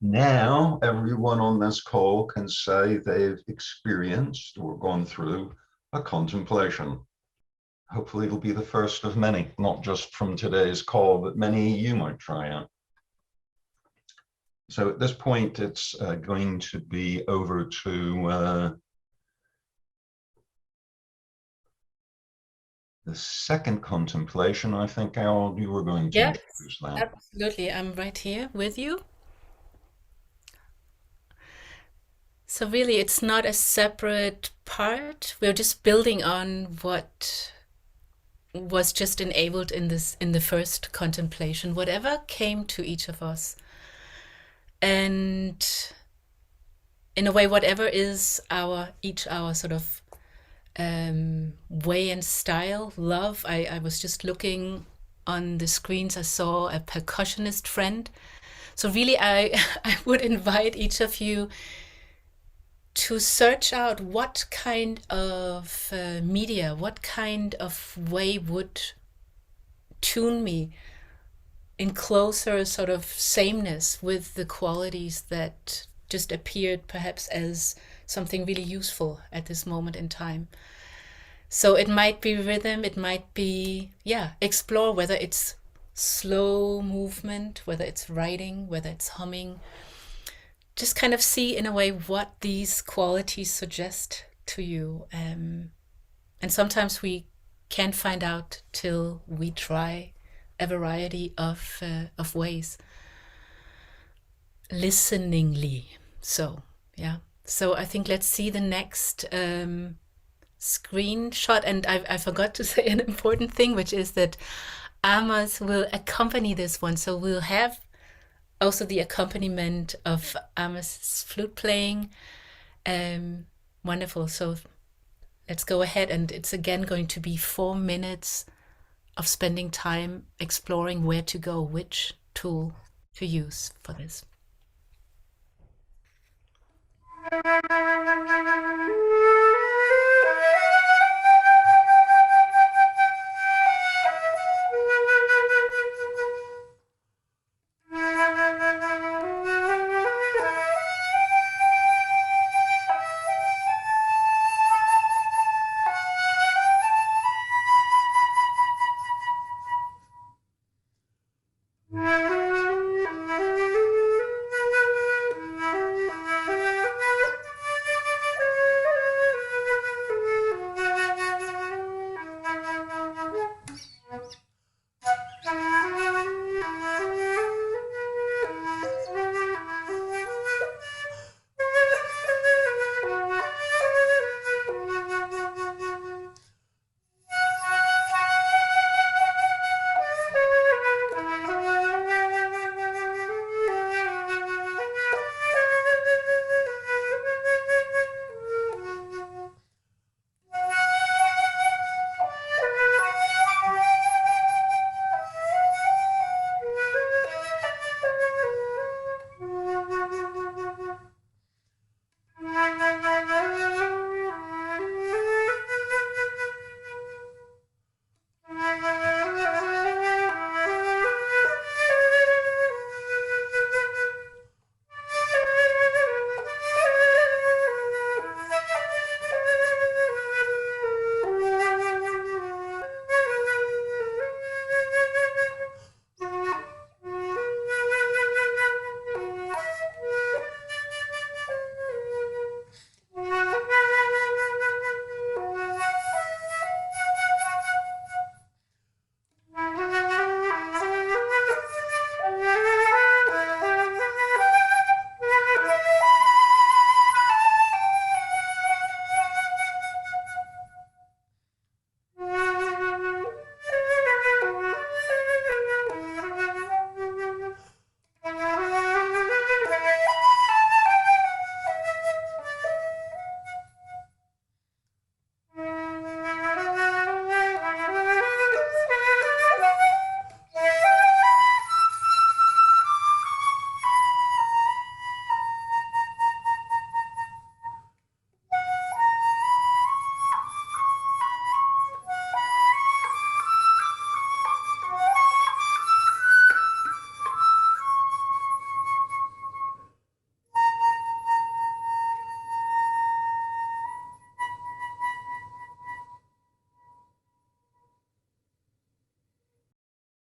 Speaker 3: Now, everyone on this call can say they've experienced or gone through a contemplation. Hopefully it'll be the first of many, not just from today's call, but many you might try out. So at this point, it's going to be over to the second contemplation. I think, Al, you were going to
Speaker 4: Yes,
Speaker 3: introduce that.
Speaker 4: absolutely. I'm right here with you. So really, it's not a separate part. We're just building on what was just enabled in the first contemplation, whatever came to each of us. And in a way, whatever is each our sort of way and style, love. I was just looking on the screens, I saw a percussionist friend. So really, I would invite each of you to search out what kind of media, what kind of way would tune me in closer sort of sameness with the qualities that just appeared perhaps as something really useful at this moment in time. So it might be rhythm, it might be, explore whether it's slow movement, whether it's writing, whether it's humming. just kind of see in a way what these qualities suggest to you. And sometimes we can't find out till we try a variety of ways, listeningly. So, yeah. So I think let's see the next screenshot. And I forgot to say an important thing, which is that Amos will accompany this one. So we'll have also the accompaniment of Amos' flute playing. Wonderful. So let's go ahead. And it's again going to be 4 minutes of spending time exploring where to go, which tool to use for this.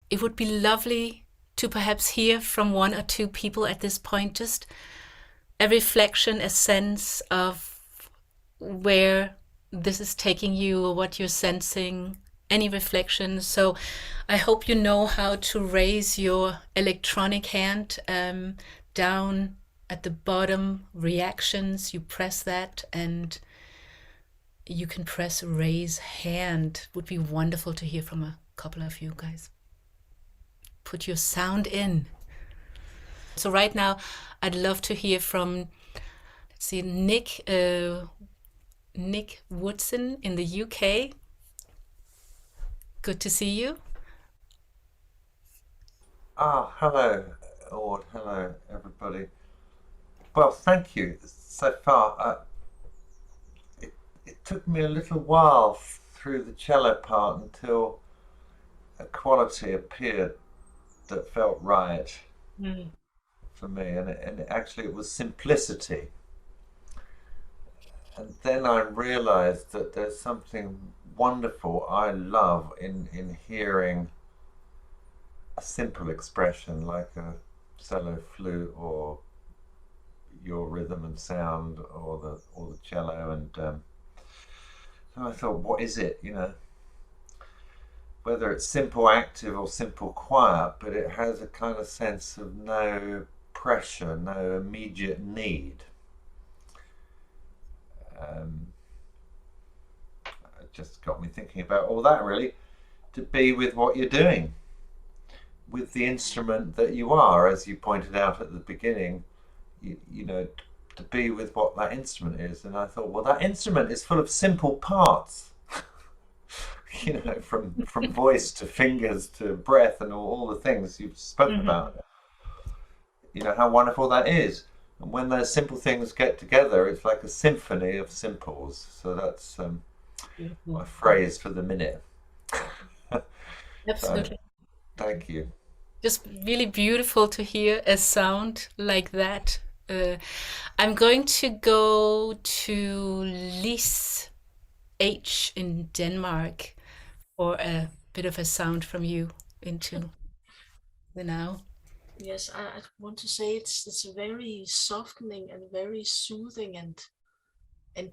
Speaker 4: It would be lovely to perhaps hear from 1 or 2 people at this point, just a reflection, a sense of where this is taking you or what you're sensing, any reflections. So I hope you know how to raise your electronic hand down at the bottom, reactions. You press that and you can press raise hand. Would be wonderful to hear from a couple of you guys. Put your sound in. So right now, I'd love to hear from, let's see, Nick Woodson in the UK. Good to see you.
Speaker 7: Hello, Ord. Hello, everybody. Well, thank you so far. It took me a little while through the cello part until a quality appeared that felt right for me, and it was simplicity. And then I realized that there's something wonderful I love in hearing a simple expression like a cello flute or your rhythm and sound, or the cello, and so I thought, what is it? Whether it's simple active or simple quiet, but it has a kind of sense of no pressure, no immediate need. It just got me thinking about all that, really, to be with what you're doing, with the instrument that you are, as you pointed out at the beginning, to be with what that instrument is. And I thought, well, that instrument is full of simple parts, from voice to fingers to breath and all the things you've spoken about. How wonderful that is. And when those simple things get together, it's like a symphony of simples. So that's my phrase for the minute.
Speaker 4: Absolutely.
Speaker 7: So, thank you.
Speaker 4: Just really beautiful to hear a sound like that. I'm going to go to Lis H in Denmark for a bit of a sound from you into the now.
Speaker 8: Yes, I want to say it's very softening and very soothing and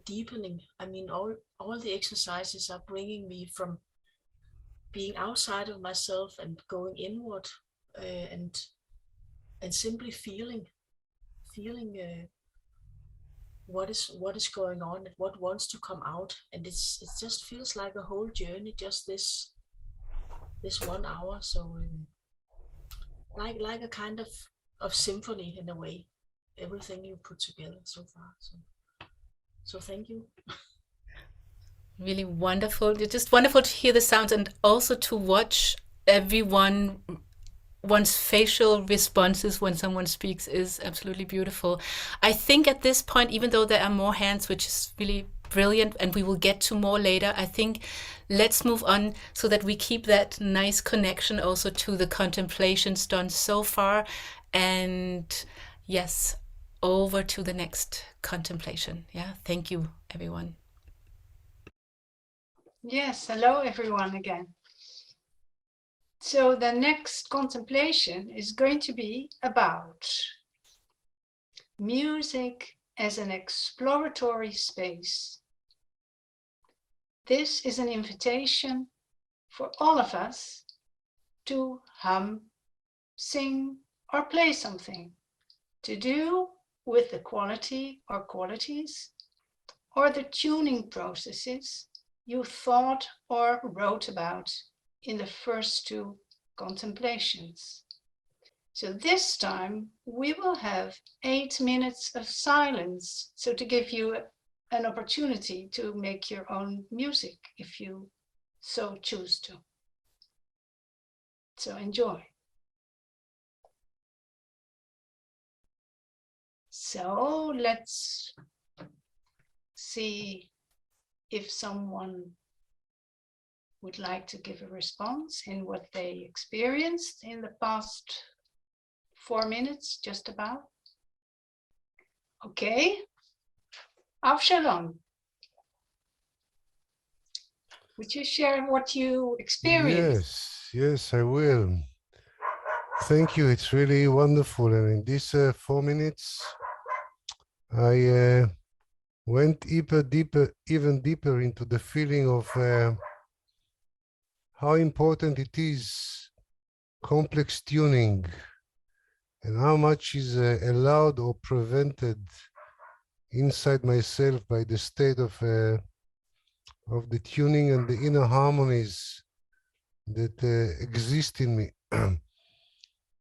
Speaker 8: deepening. I mean, all the exercises are bringing me from being outside of myself and going inward, and simply feeling what is going on and what wants to come out, and it just feels like a whole journey, just this 1 hour. So like a kind of symphony in a way, everything you put together so far. So thank you.
Speaker 4: Really wonderful. It's just wonderful to hear the sounds and also to watch one's facial responses when someone speaks is absolutely beautiful. I think at this point, even though there are more hands, which is really brilliant, and we will get to more later, I think let's move on so that we keep that nice connection also to the contemplations done so far. And yes, over to the next contemplation. Yeah, thank you, everyone.
Speaker 5: Yes, hello everyone again. So the next contemplation is going to be about music as an exploratory space. This is an invitation for all of us to hum, sing, or play something to do with the quality or qualities or the tuning processes you thought or wrote about in the first two contemplations. So this time we will have 8 minutes of silence, so to give you an opportunity to make your own music if you so choose to. So enjoy. So let's see if someone would like to give a response in what they experienced in the past 4 minutes, just about. Okay. Avshalom, would you share what you experienced?
Speaker 9: Yes, I will. Thank you. It's really wonderful. And in these 4 minutes, I went even deeper into the feeling of how important it is, complex tuning, and how much is allowed or prevented inside myself by the state of the tuning and the inner harmonies that exist in me.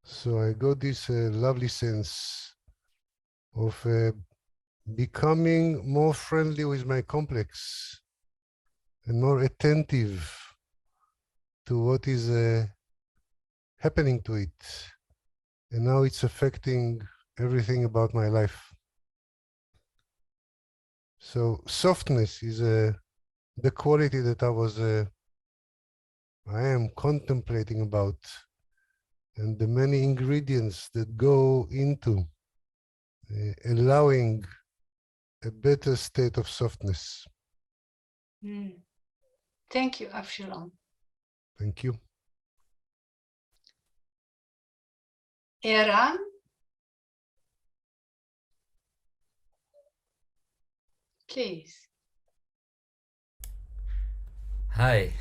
Speaker 9: So I got this lovely sense of becoming more friendly with my complex and more attentive to what is happening to it and how it's affecting everything about my life. So softness is the quality that I am contemplating about, and the many ingredients that go into allowing a better state of softness.
Speaker 5: Thank you, Avshalom.
Speaker 9: Thank you.
Speaker 5: Eran? please.
Speaker 10: Hi,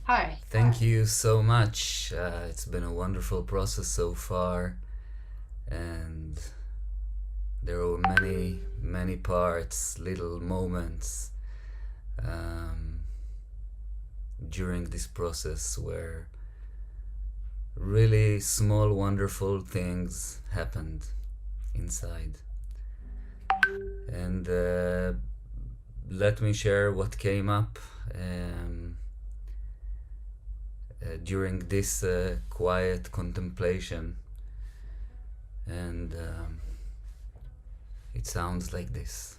Speaker 5: Hi.
Speaker 10: thank you so much. It's been a wonderful process so far, and there were many, many parts, little moments during this process where really small, wonderful things happened inside. And let me share what came up during this quiet contemplation. And it sounds like this.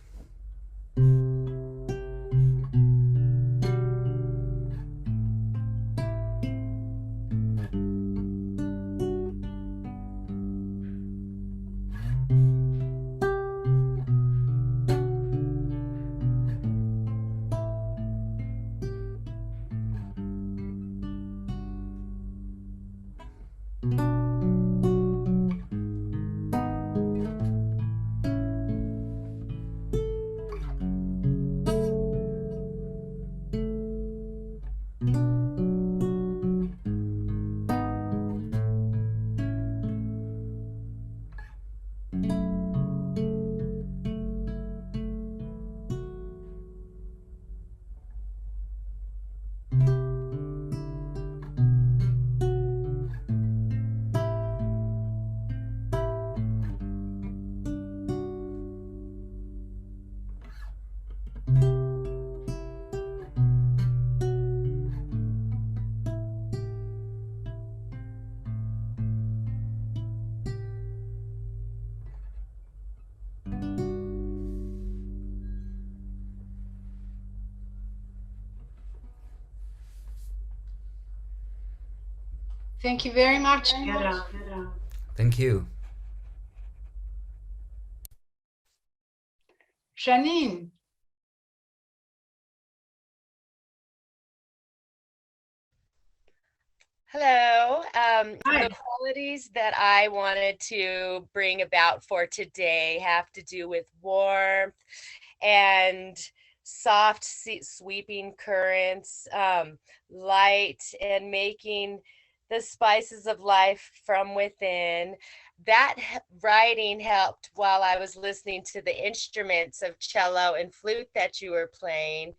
Speaker 5: Thank you very much, Gerard.
Speaker 10: Thank you.
Speaker 5: Janine.
Speaker 11: Hello.
Speaker 5: Hi.
Speaker 11: The qualities that I wanted to bring about for today have to do with warmth and soft sweeping currents, light, and making the spices of life from within. That writing helped while I was listening to the instruments of cello and flute that you were playing.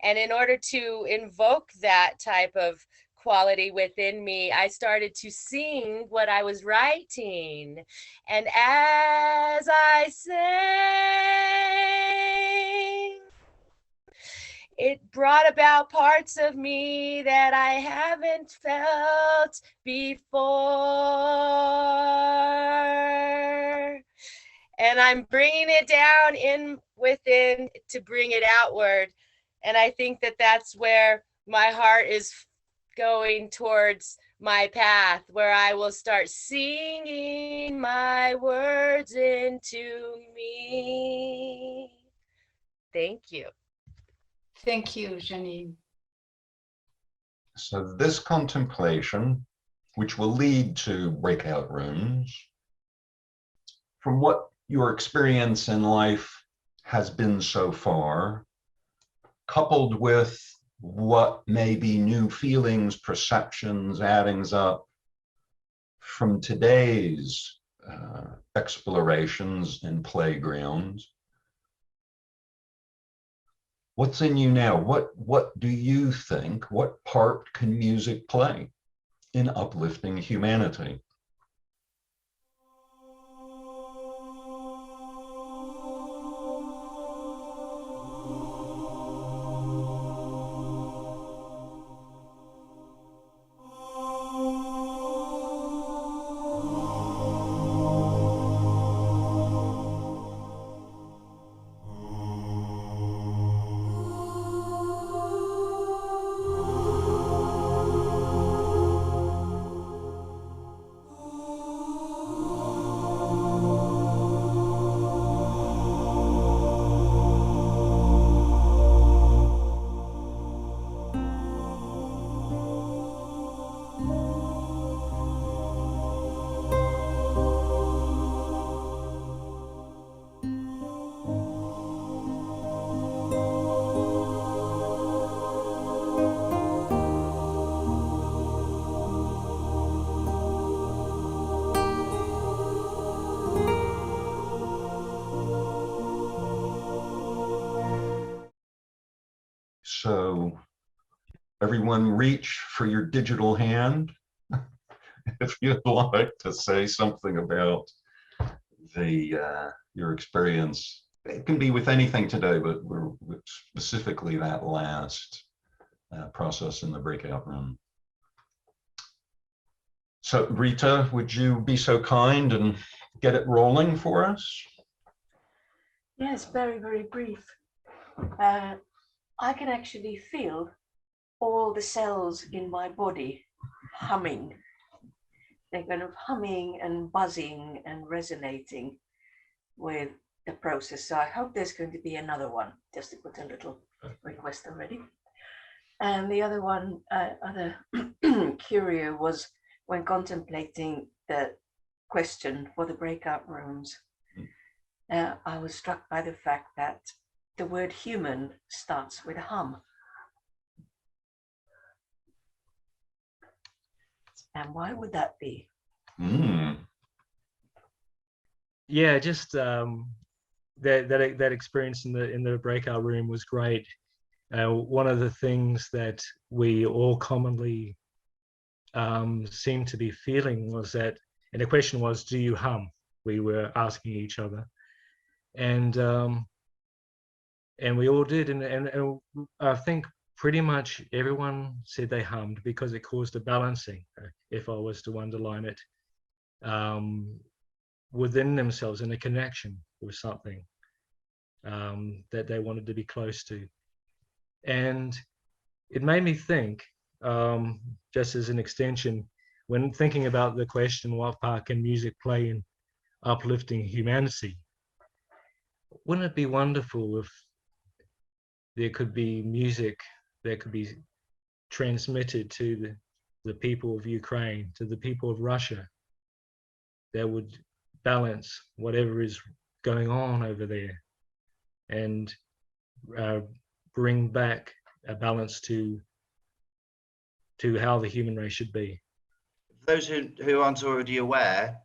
Speaker 11: And in order to invoke that type of quality within me, I started to sing what I was writing. And as I sang, it brought about parts of me that I haven't felt before. And I'm bringing it down in within to bring it outward. And I think that that's where my heart is going towards my path, where I will start singing my words into me. Thank you.
Speaker 5: Thank you, Janine.
Speaker 3: So this contemplation, which will lead to breakout rooms, from what your experience in life has been so far, coupled with what may be new feelings, perceptions, addings up from today's explorations and playgrounds. What's in you now? What do you think? What part can music play in uplifting humanity? So everyone reach for your digital hand if you'd like to say something about your experience. It can be with anything today, but we're specifically that last process in the breakout room. So Rita, would you be so kind and get it rolling for us?
Speaker 8: Yes, very, very brief. I can actually feel all the cells in my body humming. They're kind of humming and buzzing and resonating with the process. So I hope there's going to be another one, just to put a little request already. And the other one, other curio was when contemplating the question for the breakout rooms. I was struck by the fact that the word human starts with a hum. And why would that be?
Speaker 12: Yeah, just that experience in the breakout room was great. One of the things that we all commonly seem to be feeling was that, and the question was, do you hum? We were asking each other, and we all did, and I think pretty much everyone said they hummed because it caused a balancing, if I was to underline it, within themselves, and a connection with something that they wanted to be close to. And it made me think, just as an extension, when thinking about the question, what part can music play in uplifting humanity? Wouldn't it be wonderful if there could be music that could be transmitted to the people of Ukraine, to the people of Russia, that would balance whatever is going on over there and bring back a balance to how the human race should be.
Speaker 13: Those who aren't already aware,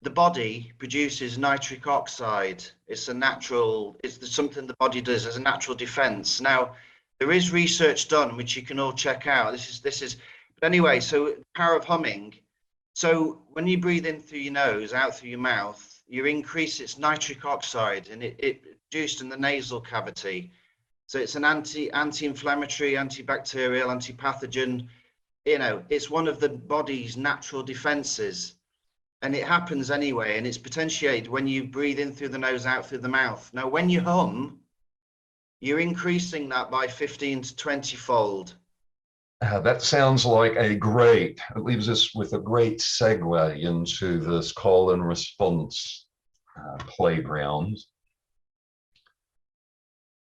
Speaker 13: the body produces nitric oxide. It's something the body does as a natural defense. Now, there is research done, which you can all check out. But anyway, so power of humming. So when you breathe in through your nose, out through your mouth, you increase its nitric oxide, and it produced in the nasal cavity. So it's an anti-inflammatory, antibacterial, antipathogen. It's one of the body's natural defenses. And it happens anyway, and it's potentiated when you breathe in through the nose, out through the mouth. Now, when you hum, you're increasing that by 15 to 20 fold.
Speaker 3: That sounds like it leaves us with a great segue into this call and response playground.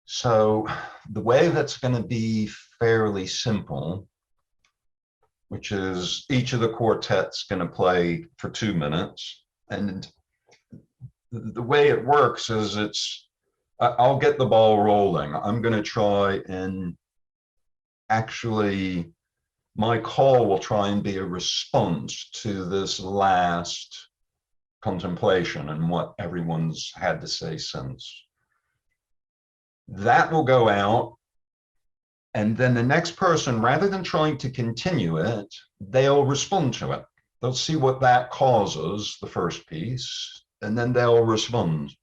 Speaker 3: So the way that's going to be fairly simple, which is each of the quartets going to play for 2 minutes. And the way it works is I'll get the ball rolling. I'm going to try and actually, my call will try and be a response to this last contemplation and what everyone's had to say since. That will go out. And then the next person, rather than trying to continue it, they'll respond to it. They'll see what that causes, the first piece, and then they'll respond.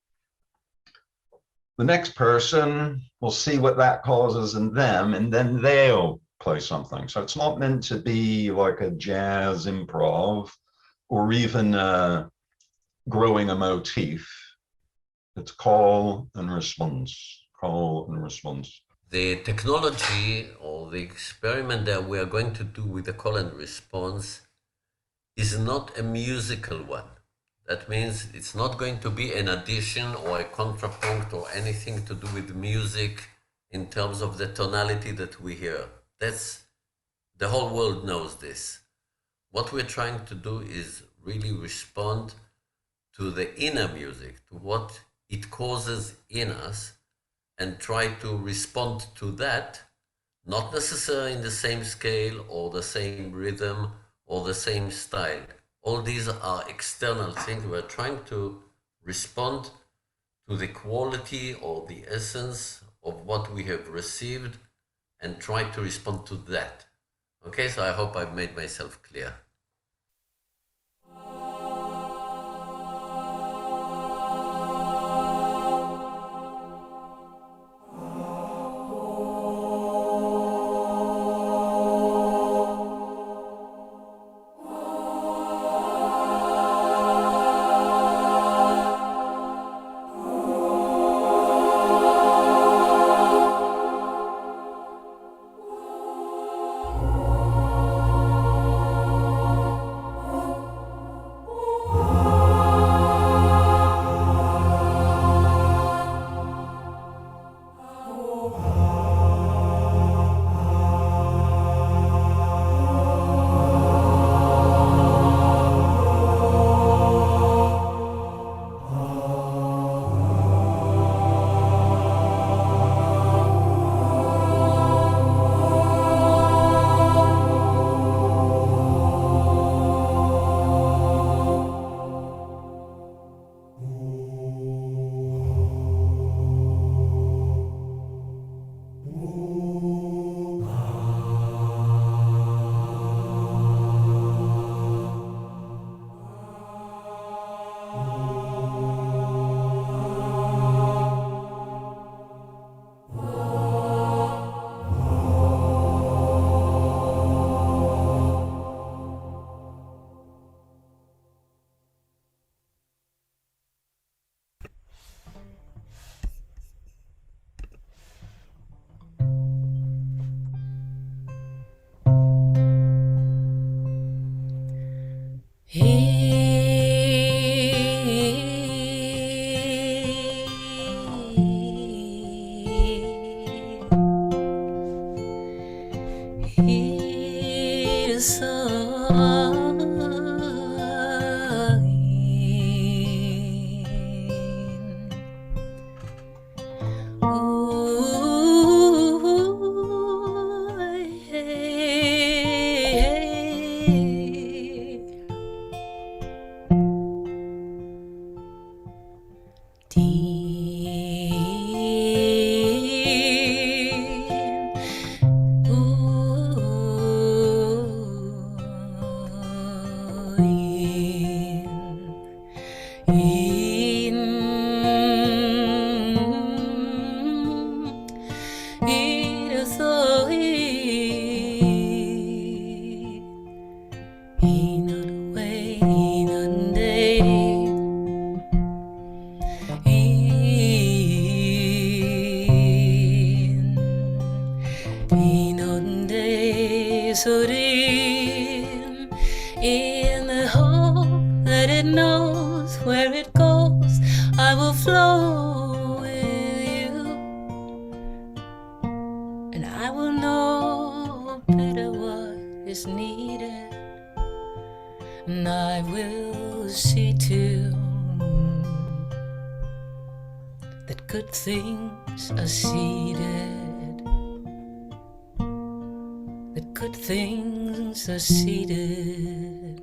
Speaker 3: The next person will see what that causes in them, and then they'll play something. So it's not meant to be like a jazz improv or even growing a motif. It's call and response, call and response.
Speaker 6: The technology or the experiment that we are going to do with the call and response is not a musical one. That means it's not going to be an addition or a contrapunct or anything to do with music in terms of the tonality that we hear. The whole world knows this. What we're trying to do is really respond to the inner music, to what it causes in us, and try to respond to that, not necessarily in the same scale or the same rhythm or the same style. All these are external things. We're trying to respond to the quality or the essence of what we have received and try to respond to that. Okay, so I hope I've made myself clear.
Speaker 4: In the hope that it knows where it goes, I will flow with you, and I will know better what is needed, and I will see too that good things are seeded, that good things are seeded.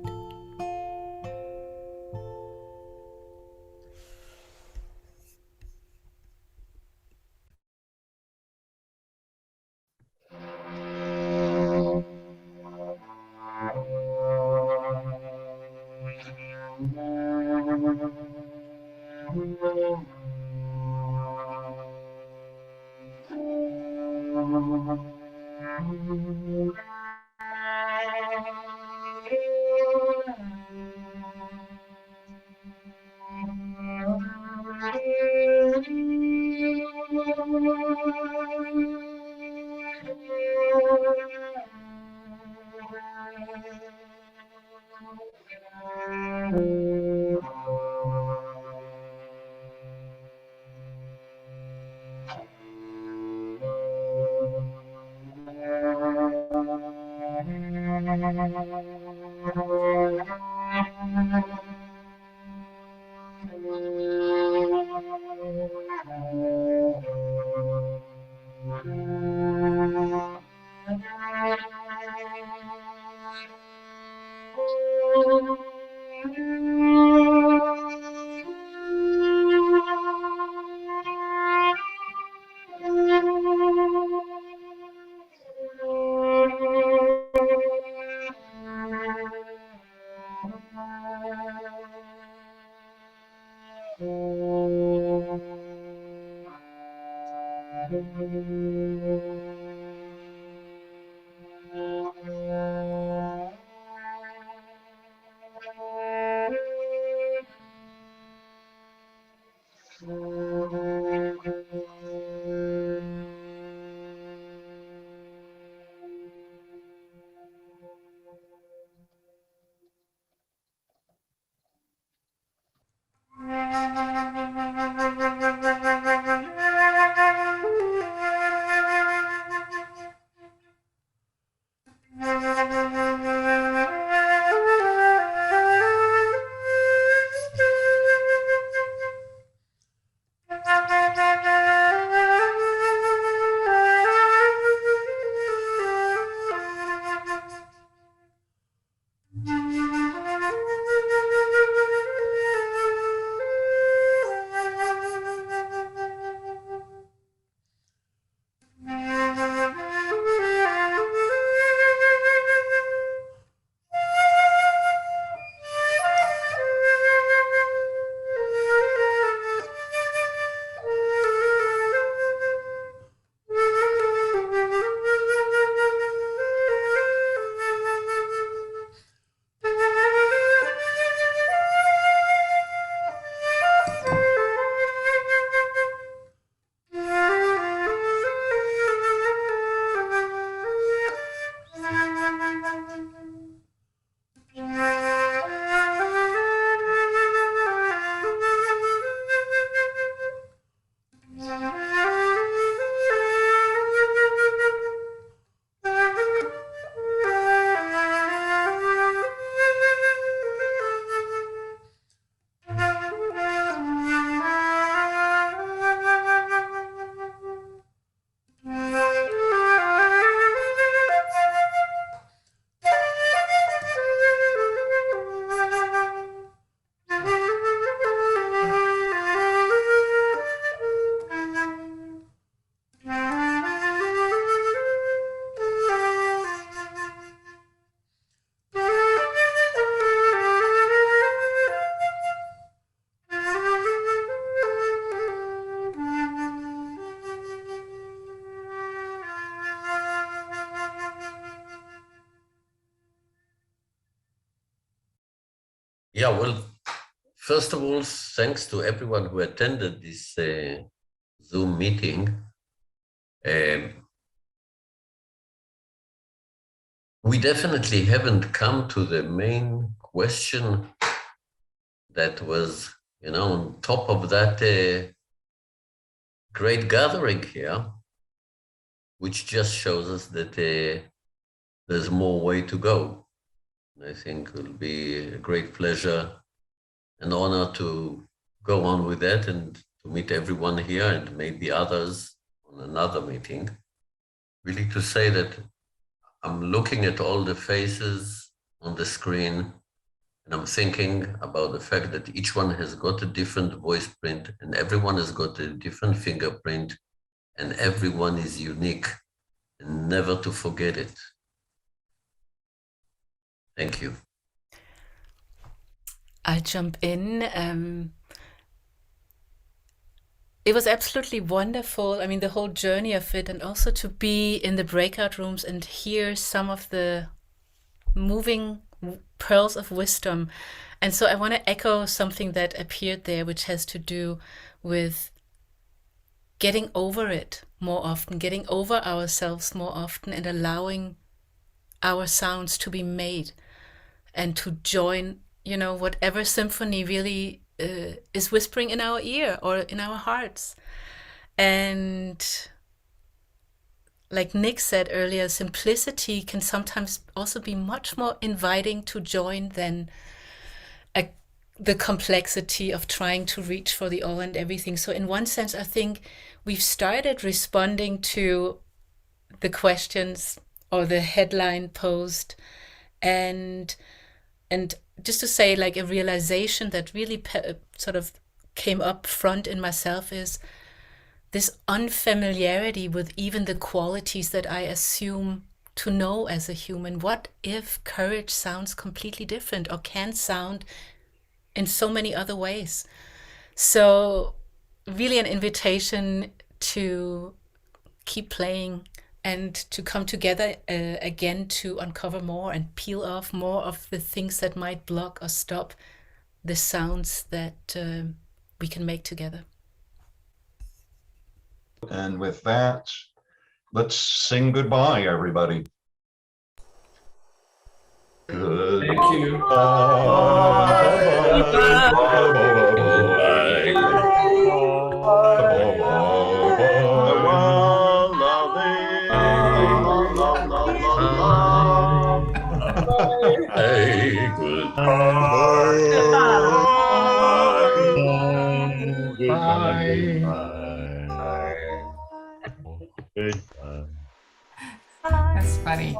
Speaker 6: Yeah, well, first of all, thanks to everyone who attended this Zoom meeting. We definitely haven't come to the main question that was, on top of that great gathering here, which just shows us that there's more way to go. I think it will be a great pleasure and honor to go on with that and to meet everyone here and maybe others on another meeting. Really to say that I'm looking at all the faces on the screen and I'm thinking about the fact that each one has got a different voice print and everyone has got a different fingerprint and everyone is unique and never to forget it. Thank you.
Speaker 4: I'll jump in. It was absolutely wonderful. I mean, the whole journey of it, and also to be in the breakout rooms and hear some of the moving pearls of wisdom. And so I want to echo something that appeared there, which has to do with getting over it more often, getting over ourselves more often, and allowing our sounds to be made and to join, whatever symphony really is whispering in our ear or in our hearts. And like Nick said earlier, simplicity can sometimes also be much more inviting to join than the complexity of trying to reach for the all and everything. So in one sense, I think we've started responding to the questions or the headline posed, and just to say, like, a realization that really sort of came up front in myself is this unfamiliarity with even the qualities that I assume to know as a human. What if courage sounds completely different or can sound in so many other ways? So really an invitation to keep playing and to come together again to uncover more and peel off more of the things that might block or stop the sounds that we can make together.
Speaker 3: And with that, let's sing goodbye, everybody. Good.
Speaker 2: Thank you.
Speaker 14: That's funny.